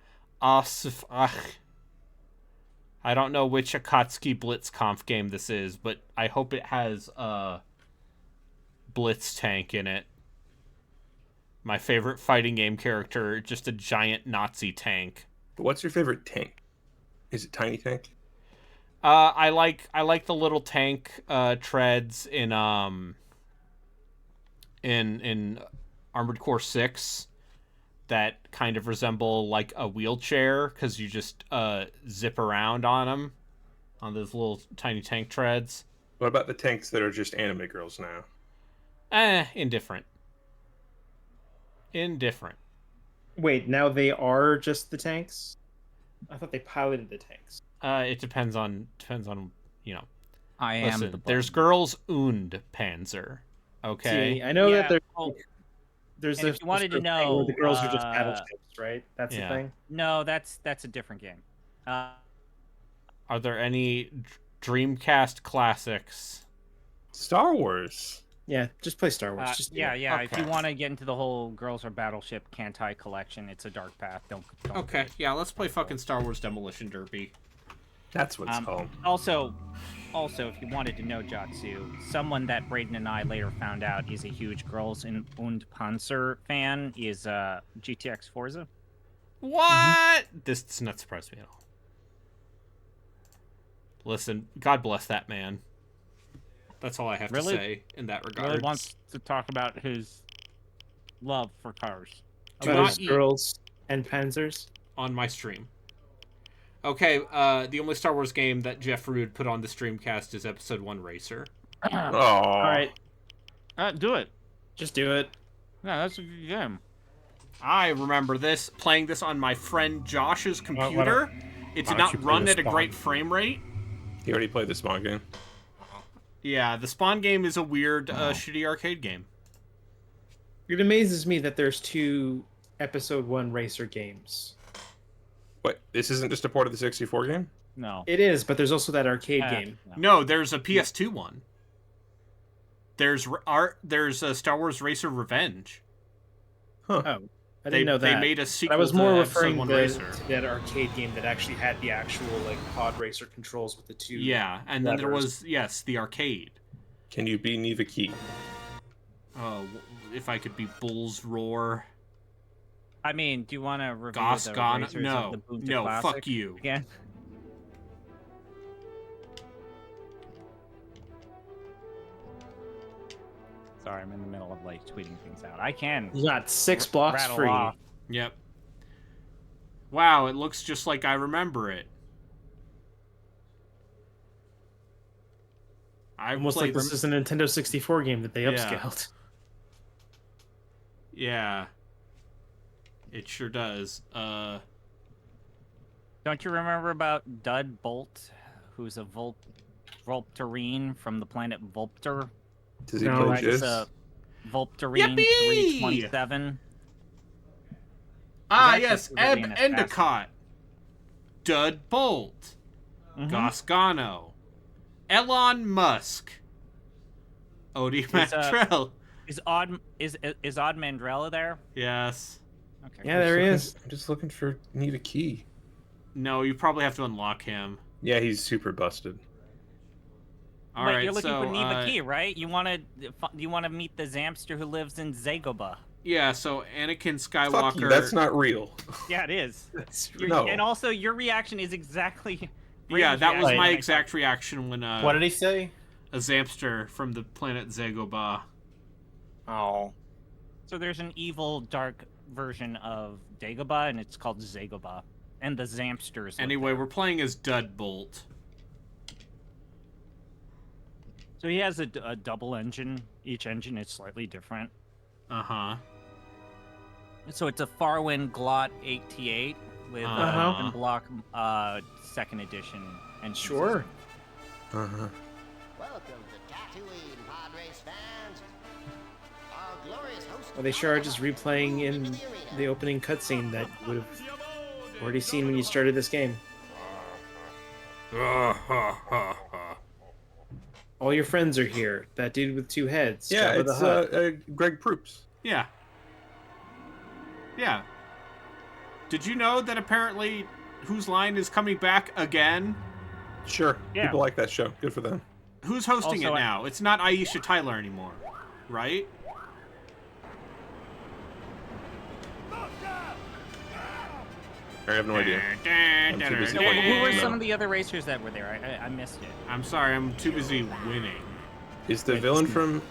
I don't know which Akatsuki Blitzkampf game this is, but I hope it has Blitz Tank in it. My favorite fighting game character, just a giant Nazi tank. What's your favorite tank? Is it Tiny Tank? I like the little tank treads in Armored Core 6 that kind of resemble like a wheelchair, because you just zip around on them, on those little tiny tank treads. What about the tanks that are just anime girls now? Indifferent. Wait, now they are just the tanks? I thought they piloted the tanks. It depends on I am Listen, the there's girls und Panzer. Okay. See, I know that there's and a if you wanted to thing know, where the girls are just battleships, right? That's yeah. the thing. No, that's a different game. Are there any Dreamcast classics? Star Wars. Yeah, just play Star Wars. Just do it. Yeah. If Okay. you want to get into the whole girls are battleship Kantai collection, it's a dark path. Don't Okay, yeah, let's play fucking Star Wars Demolition Derby. That's what's called. Also, if you wanted to know, Jatsu, someone that Braden and I later found out is a huge Girls und Panzer fan is GTX Forza. What? This does not surprise me at all. Listen, God bless that man. That's all I have Really? to say in that regard. Really wants to talk about his love for cars. Do About not his eat girls and panzers. on my stream. Okay, the only Star Wars game that Jeff Rude put on the Streamcast is Episode 1 Racer. Oh. All right, Do it. just do it. Yeah, that's a good game. I remember this, playing this on my friend Josh's computer. It did don't not you play run the at a Spawn? great frame rate. He already played the Spawn game. Yeah, the Spawn game is a weird, shitty arcade game. It amazes me that there's 2 Episode 1 Racer games. Wait, this isn't just a port of the 64 game? No. It is, but there's also that arcade game. No, there's a PS2 one. There's a Star Wars Racer Revenge. Oh, I didn't know that. They made a But sequel I was more to referring Episode 1 to Racer. that arcade game that actually had the actual like pod racer controls with the 2. Yeah, and then there levers. was, the arcade. Can you be Neva Key? Oh, if I could be Bull's Roar. I mean, do you want to review the Gosgana? racers No, of the Boonta no, Classic fuck you. again? Sorry, I'm in the middle of like tweeting things out. I can. You got 6 blocks rattle free. off. Yep. Wow, it looks just like I remember it. I've Almost like played this is a Nintendo 64 game that they Yeah. upscaled. Yeah. It sure does. Don't you remember about Dud Bolt, who's a Volpterine from the planet Volpter? Does he No, play right, It's Jizz? a Volpterine Yippee! 327. Ah, actually yes, really Ebb in his Endicott. Dud Bolt. Mhm. Gosgano. Elon Musk. Odie Is, Mantrell. Is Odd Mandrella there? Yes. Okay. Yeah, there he is. I'm just looking for need a key. No, you probably have to unlock him. Yeah, he's super busted. All Wait, right, you're looking so, for Neva Key, right? You want to meet the Zamster who lives in Zagobah? Yeah, so Anakin Fuck Skywalker. you, that's not real. Yeah, it is. No. And also, your reaction is exactly. Yeah, Brayden's that was reaction my when I exact reaction when What did he say? a Zamster from the planet Zagobah. Oh. So there's an evil, dark version of Dagobah, and it's called Zagobah. And the Zamsters. live Anyway, there. we're playing as Dud Bolt. So he has a double engine. Each engine is slightly different. Uh-huh. So it's a Farwind Glot 8T8 with Uh-huh. open block second edition engine Sure. system. Uh-huh. Welcome to Tatooine, Padres fans. Our glorious host. Well, they sure are just replaying in the opening cutscene that you would have already seen when you started this game. All your friends are here. That dude with 2 heads. Yeah, Jabba the it's Hutt. Greg Proops. Yeah. Yeah. Did you know that apparently Whose Line is coming back again? Sure, Yeah. people like that show. Good for them. Who's hosting Also, it now? It's not Aisha Tyler anymore, right? I have no idea. I'm too busy So playing who were No. some of the other racers that were there? I missed it. I'm sorry, I'm too busy winning. Is the villain from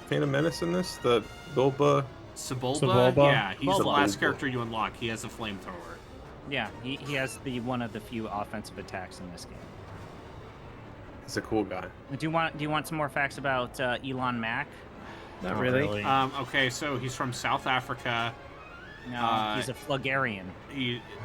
Phantom Menace in this? The Bilba? Sebulba? Sebulba? Yeah, he's the Sebulba. last character you unlock. He has a flamethrower. Yeah, he has one of the few offensive attacks in this game. He's a cool guy. Do you want some more facts about Elon Mack? Not really. Okay, so he's from South Africa. No, he's a Flugarian.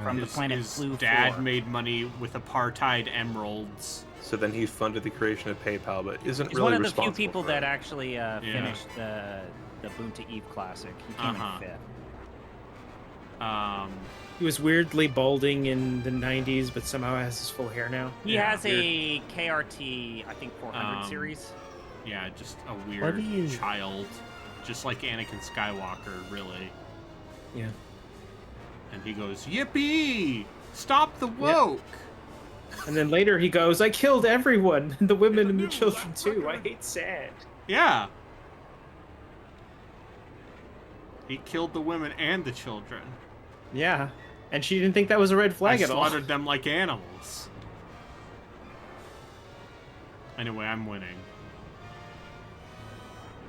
From the planet his Flu dad 4. made money with apartheid emeralds. So then he funded the creation of PayPal, but isn't He's really one of the few responsible people for that it. actually finished the Boonta Eve Classic. He came Uh-huh. in 5th. He was weirdly balding in the 90s, but somehow has his full hair now. He Yeah, has a KRT, I think 400 Um, series. Yeah, just a What weird do you- child. Just like Anakin Skywalker, really. Yeah. And he goes, Yippee! Stop the woke! And then later he goes, I killed everyone, the women and the children too. I hate sad. Yeah. He killed the women and the children. Yeah. And she didn't think that was a red flag I at all. slaughtered them like animals. Anyway, I'm winning.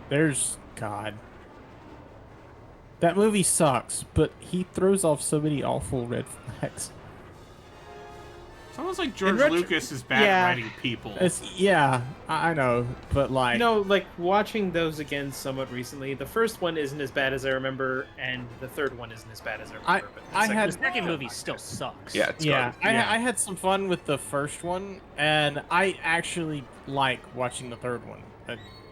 There's God. That movie sucks, but he throws off so many awful red flags. It's almost like George retro- Lucas is bad Yeah. at writing people. I know, but like, You know, like watching those again somewhat recently, the first one isn't as bad as I remember, and the third one isn't as bad as I remember. but the I second had- The second movie still sucks. Yeah, it's yeah, garbage. I had some fun with the first one, and I actually like watching the third one.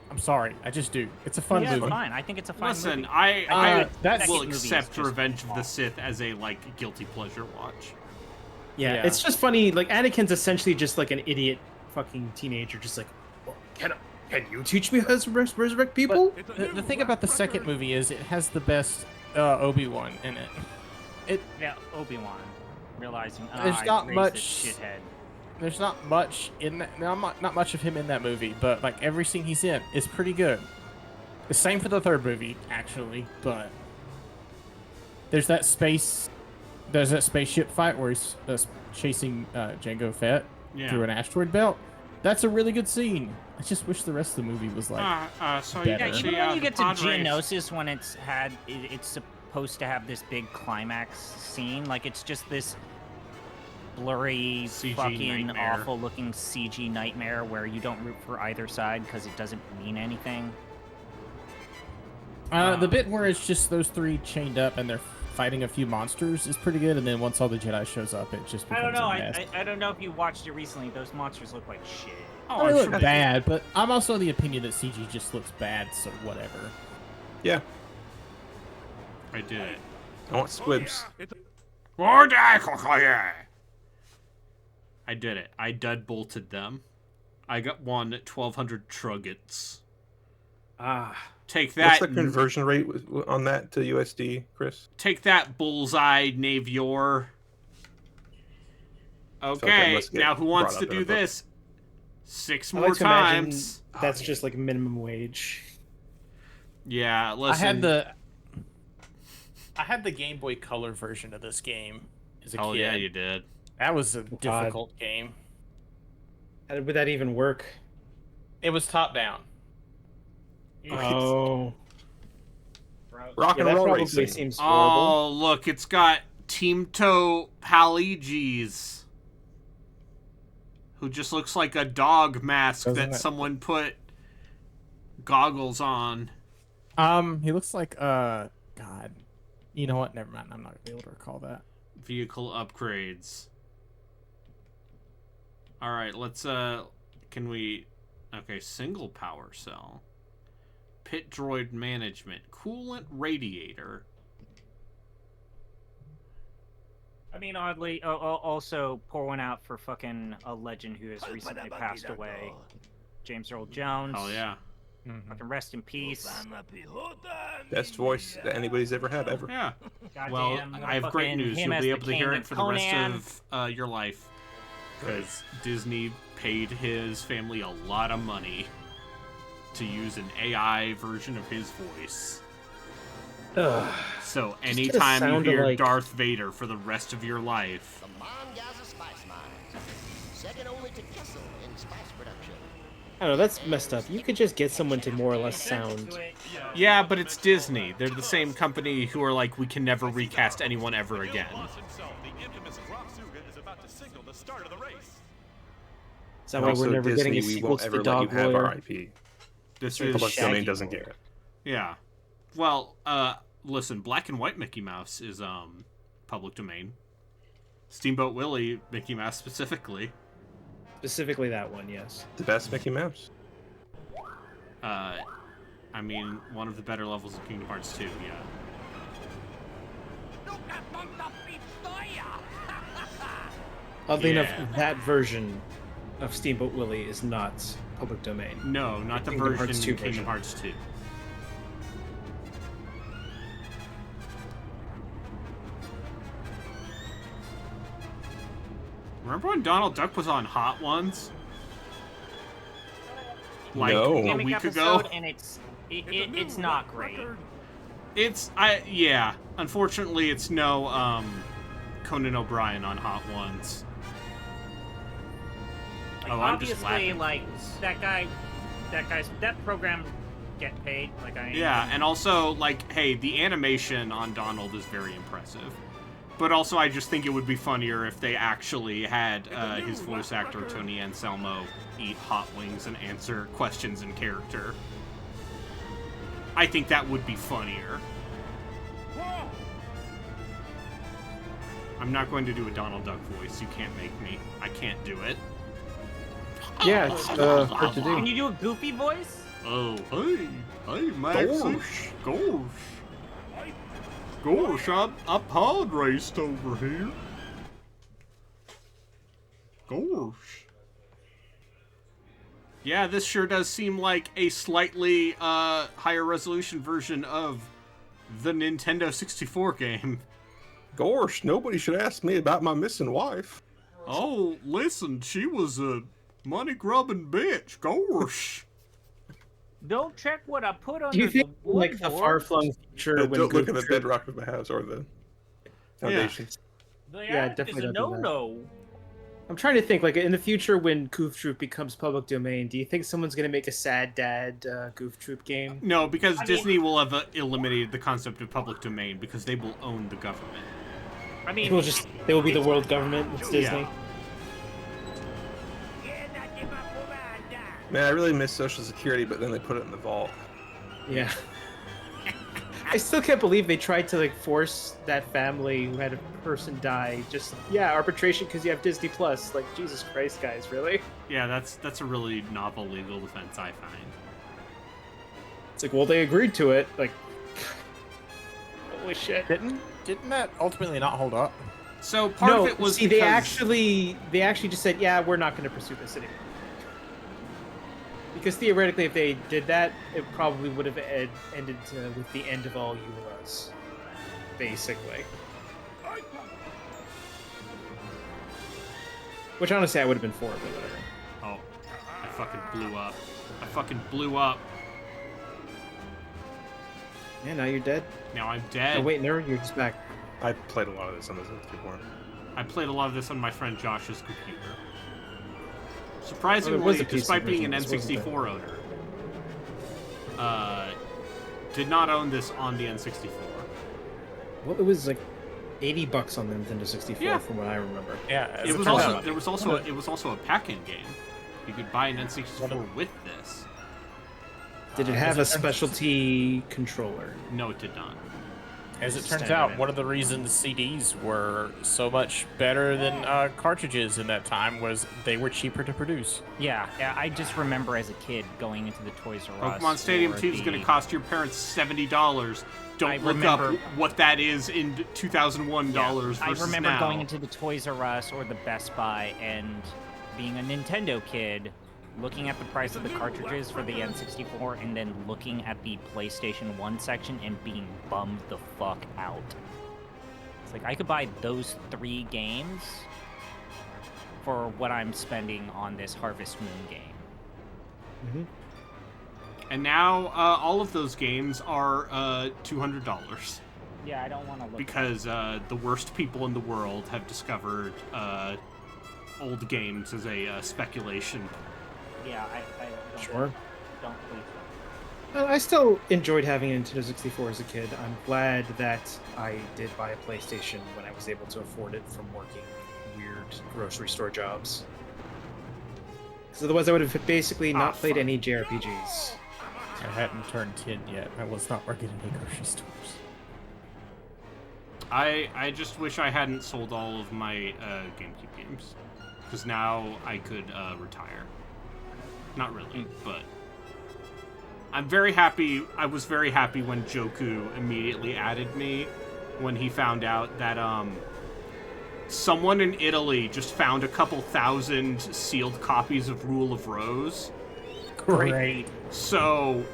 I'm sorry, I just do. It's a fun Yeah, it's movie. fine. I think it's a fine Listen, movie. I that's- will second movie is accept just Revenge of the Sith as a like guilty pleasure watch. Yeah, Yeah. it's just funny. Like Anakin's essentially just like an idiot fucking teenager, just like, "Well, can you teach me how to resurrect people? The thing about the second movie is it has the best Obi-Wan in it. Yeah, Obi-Wan realizing There's I not raised much- this shithead. There's not much in that. Not much of him in that movie, but like every scene he's in is pretty good. The same for the third movie, actually, but There's that spaceship fight where he's chasing Jango Fett through an asteroid belt. That's a really good scene. I just wish the rest of the movie was like so better. you can Yeah, see, even when you the get to pod race. Geonosis, when it's supposed to have this big climax scene, like it's just this blurry, CG fucking nightmare. awful-looking CG nightmare where you don't root for either side because it doesn't mean anything. The bit where it's just those three chained up and they're fighting a few monsters is pretty good, and then once all the Jedi shows up, it just I becomes don't know. a mess. I don't know if you watched it recently. Those monsters look like shit. They look bad, but I'm also of the opinion that CG just looks bad, so whatever. Yeah, I did it. I want squibs. I did it. I deadbolted them. I got 1,200 truggets. Take that. What's the conversion rate on that to USD, Chris? Take that, bullseye Navior. Okay, Okay, let's get now who wants brought to up in do a book. this? 6 I more like to imagine times. that's just like minimum wage. Yeah, listen. I had the Game Boy Color version of this game as a Oh kid. yeah, you did. That was a difficult game. How would that even work? It was top down. Oh. Rock Yeah, and that roll probably racing. seems horrible. Oh, look, it's got Teamto Paliges, who just looks like a dog mask Doesn't that it? someone put goggles on. He looks like God. You know what? Never mind. I'm not gonna be able to recall that. Vehicle upgrades. All right, let's can we okay, single power cell. Pit droid management, coolant radiator. I mean, oddly, also pour one out for fucking a legend who has recently passed away, James Earl Jones. Oh yeah. Fucking rest in peace. Best voice that anybody's ever had, ever. Yeah. Goddamn, Well, I have great fucking news. him You'll as be the able to king hear of it for the rest Conan. of your life. Because Disney paid his family a lot of money to use an AI version of his voice. Ugh. So get a anytime you sound of, hear like- Darth Vader for the rest of your life, The Mongaza Spice Mines. Second only to Kessel in spice production. I don't know, that's messed up. You could just get someone to more or less sound. yeah, but it's Disney. They're the same company who are like, we can never recast anyone ever again. Is that why we're never Disney, getting a we sequel won't to ever the let you dog have our lawyer? IP. This Public is domain doesn't get it. yeah. Well, listen, Black and White Mickey Mouse is public domain. Steamboat Willie Mickey Mouse specifically. Specifically that one, yes. The best Mickey Mouse. I mean, one of the better levels of Kingdom Hearts 2, yeah. Oddly Yeah. enough, that version of Steamboat Willie is not public domain. No, not the Kingdom version Hearts in 2 Kingdom version. Hearts 2. Remember when Donald Duck was on Hot Ones? Like No. a Gimmick week ago? episode, and it's not great. Yeah. Unfortunately, it's no Conan O'Brien on Hot Ones. Like, Oh, I'm just obviously, laughing. like that program get paid. Like I Yeah, and also, like, hey, the animation on Donald is very impressive. But also, I just think it would be funnier if they actually had his voice actor, Tony Anselmo, eat hot wings and answer questions in character. I think that would be funnier. I'm not going to do a Donald Duck voice. You can't make me. I can't do it. Yeah, it's hard to Can do. you do a goofy voice? Oh, hey, Maxie. Gosh. Gosh, I pod raced over here. Gosh. Yeah, this sure does seem like a slightly higher resolution version of the Nintendo 64 game. Gosh, nobody should ask me about my missing wife. Oh, listen, she was a money-grubbing bitch. Gosh. Don't check what I put under Do you think the like the woodboard. far-flung future when Don't look good at the trip- bedrock of my house or the Foundations. Yeah, definitely is a don't do that. no-no. I'm trying to think, like, in the future when Goof Troop becomes public domain, do you think someone's going to make a Sad Dad Goof Troop game? No, because Disney will have eliminated the concept of public domain because they will own the government. I mean, They will be the world government. It's Disney. Man, I really miss Social Security, but then they put it in the vault. Yeah. I still can't believe they tried to, like, force that family who had a person die. Just, arbitration because you have Disney Plus. Like, Jesus Christ, guys, really? Yeah, that's a really novel legal defense, I find. It's like, well, they agreed to it. Like, holy shit. Didn't that ultimately not hold up? So part of it was see, because... they actually just said, yeah, we're not going to pursue this anymore. Because theoretically, if they did that, it probably would have ended with the end of all URAs. Basically. Which, honestly, I would have been for, but whatever. Oh, I fucking blew up. Yeah, now you're dead. Now I'm dead. Oh, wait, no, you're just back. I played a lot of this on the N64. I played a lot of this on my friend Josh's computer. Well, Surprisingly, there was a PC despite being an version, wasn't there? N64 owner, did not own this on the N64. Well, it was like $80 on the Nintendo 64, Yeah. from what I remember. Yeah, It was also it was also a pack-in game. You could buy an N64 with this. Did it have a specialty controller? No, it did not. As it turns Standard out, in. one of the reasons CDs were so much better than cartridges in that time was they were cheaper to produce. Yeah, I just remember as a kid going into the Toys R Us. Pokemon Stadium or 2 is going to cost your parents $70. Don't I look remember- up what that is in 2001 dollars I versus remember now. going into the Toys R Us or the Best Buy and being a Nintendo kid, looking at the price of the cartridges for the N64 and then looking at the PlayStation 1 section and being bummed the fuck out. It's like, I could buy those 3 games for what I'm spending on this Harvest Moon game. Mm-hmm. And now all of those games are $200 Yeah, I don't want to look. because the worst people in the world have discovered old games as a speculation. Yeah, I don't. Sure. Don't please. I still enjoyed having a Nintendo 64 as a kid. I'm glad that I did buy a PlayStation when I was able to afford it from working weird grocery store jobs. Because otherwise I would have basically not played any JRPGs. I hadn't turned 10 yet. I was not working in any grocery stores. I just wish I hadn't sold all of my GameCube games, because now I could retire. Not really, but I'm very happy. I was very happy when Joku immediately added me when he found out that someone in Italy just found a couple thousand sealed copies of Rule of Rose. Great. So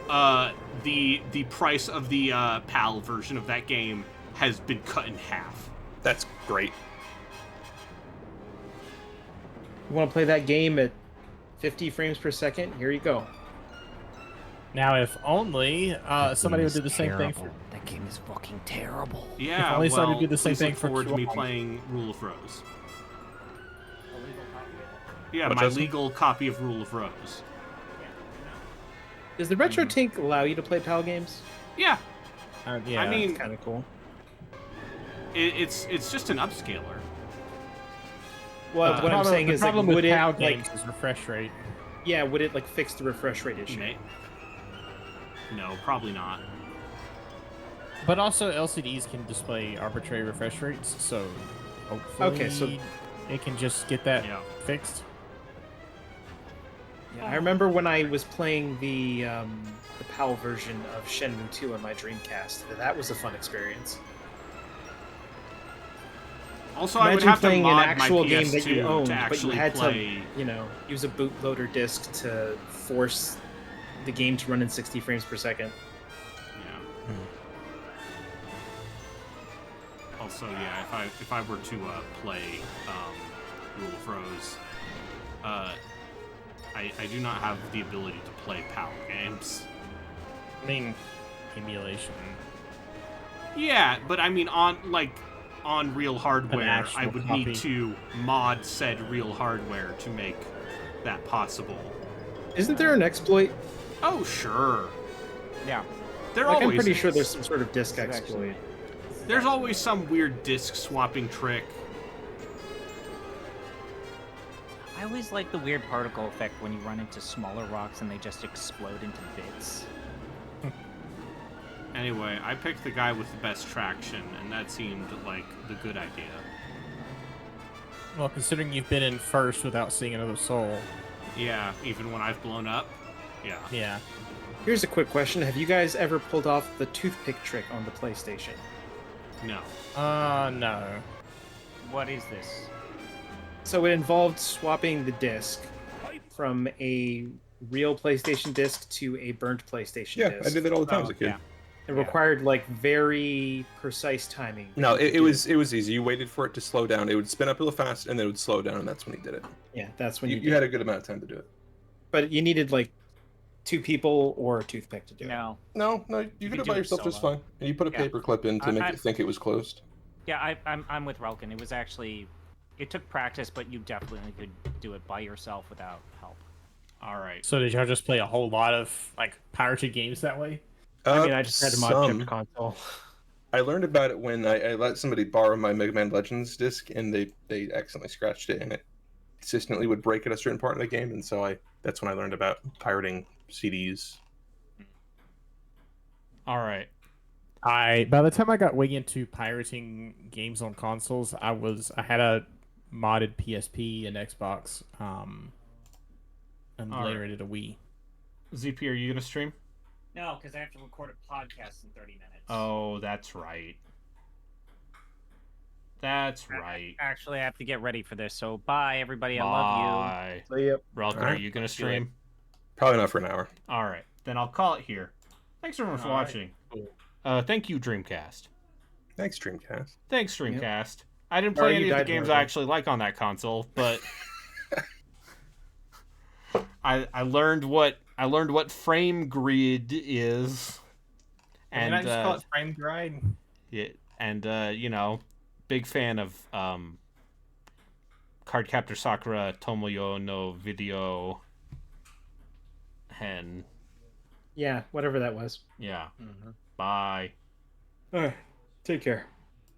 the price of the PAL version of that game has been cut in half. That's great. You want to play that game at 50 frames per second? Here you go. Now, if only somebody would do the same thing for... That game is fucking terrible. Yeah, If only well, somebody did the same please thing look for forward to me Tron. playing Rule of Rose. Yeah, What, my Justin? legal copy of Rule of Rose. Does the RetroTink allow you to play PAL games? Yeah, yeah. I mean, It's kind of cool. it's just an upscaler. Well, what I'm saying the is, like, problem would with it, PAL like, games is refresh rate. yeah, would it, like, fix the refresh rate issue? No, probably not. But also, LCDs can display arbitrary refresh rates, so hopefully Okay, so- it can just get that Yeah. fixed. Yeah, I remember when I was playing the PAL version of Shenmue 2 on my Dreamcast. That was a fun experience. Also, I would Imagine have to playing an mod my actual game that you PS2 owned, to but you actually had play. to, use a bootloader disc to force the game to run in 60 frames per second. Yeah. Also, yeah, if I were to play Rule of Rose, I do not have the ability to play PAL games. I mean, emulation. Yeah, but I mean, on like on real hardware, actual I would copy. need to mod said real hardware to make that possible. Isn't there an exploit? Oh, sure. Yeah. There Like, always I'm pretty is. sure there's some sort of disk This is exploit. actually- There's always some weird disc swapping trick. I always like the weird particle effect when you run into smaller rocks and they just explode into bits. Anyway, I picked the guy with the best traction, and that seemed like the good idea. Well, considering you've been in first without seeing another soul. Yeah, even when I've blown up. Yeah. Yeah. Here's a quick question. Have you guys ever pulled off the toothpick trick on the PlayStation? No. No. What is this? So it involved swapping the disc from a real PlayStation disc to a burnt PlayStation Yeah, disc. I did that all the time as a kid. Yeah. It required like very precise timing. No, it was easy. You waited for it to slow down. It would spin up real fast, and then it would slow down, and that's when he did it. Yeah, that's when You, you you had a good amount of time to do it. But you needed like 2 people or a toothpick to do it. No. No, you could did it do by it yourself just solo. fine. And you put a Yeah. paper clip in to make it think it was closed. Yeah, I'm with Relkin. It was actually, it took practice, but you definitely could do it by yourself without help. All right. So did y'all just play a whole lot of like pirated games that way? I mean, I just had to mod chip console. I learned about it when I let somebody borrow my Mega Man Legends disc, and they accidentally scratched it, and it consistently would break at a certain part of the game, and so that's when I learned about pirating CDs. All right. By the time I got way into pirating games on consoles, I had a modded PSP and Xbox, and All later right. I did a Wii. ZP, are you gonna stream? No, because I have to record a podcast in 30 minutes. Oh, that's right. That's right. Actually, I have to get ready for this, so bye, everybody. I Bye. So, yep. Relkin, All are right. you gonna stream? Probably not for an hour. All right. Then I'll call it here. Thanks everyone for All right. watching. Thank you, Dreamcast. Thanks, Dreamcast. Thanks, Dreamcast. I didn't Sorry play you any of the died, games Morgan. I actually like on that console, but I learned what frame grid is, And and I just call it frame grind. yeah, and big fan of Cardcaptor Sakura Tomoyo no Video Hen. Yeah, whatever that was. Yeah. Bye. All right. Take care.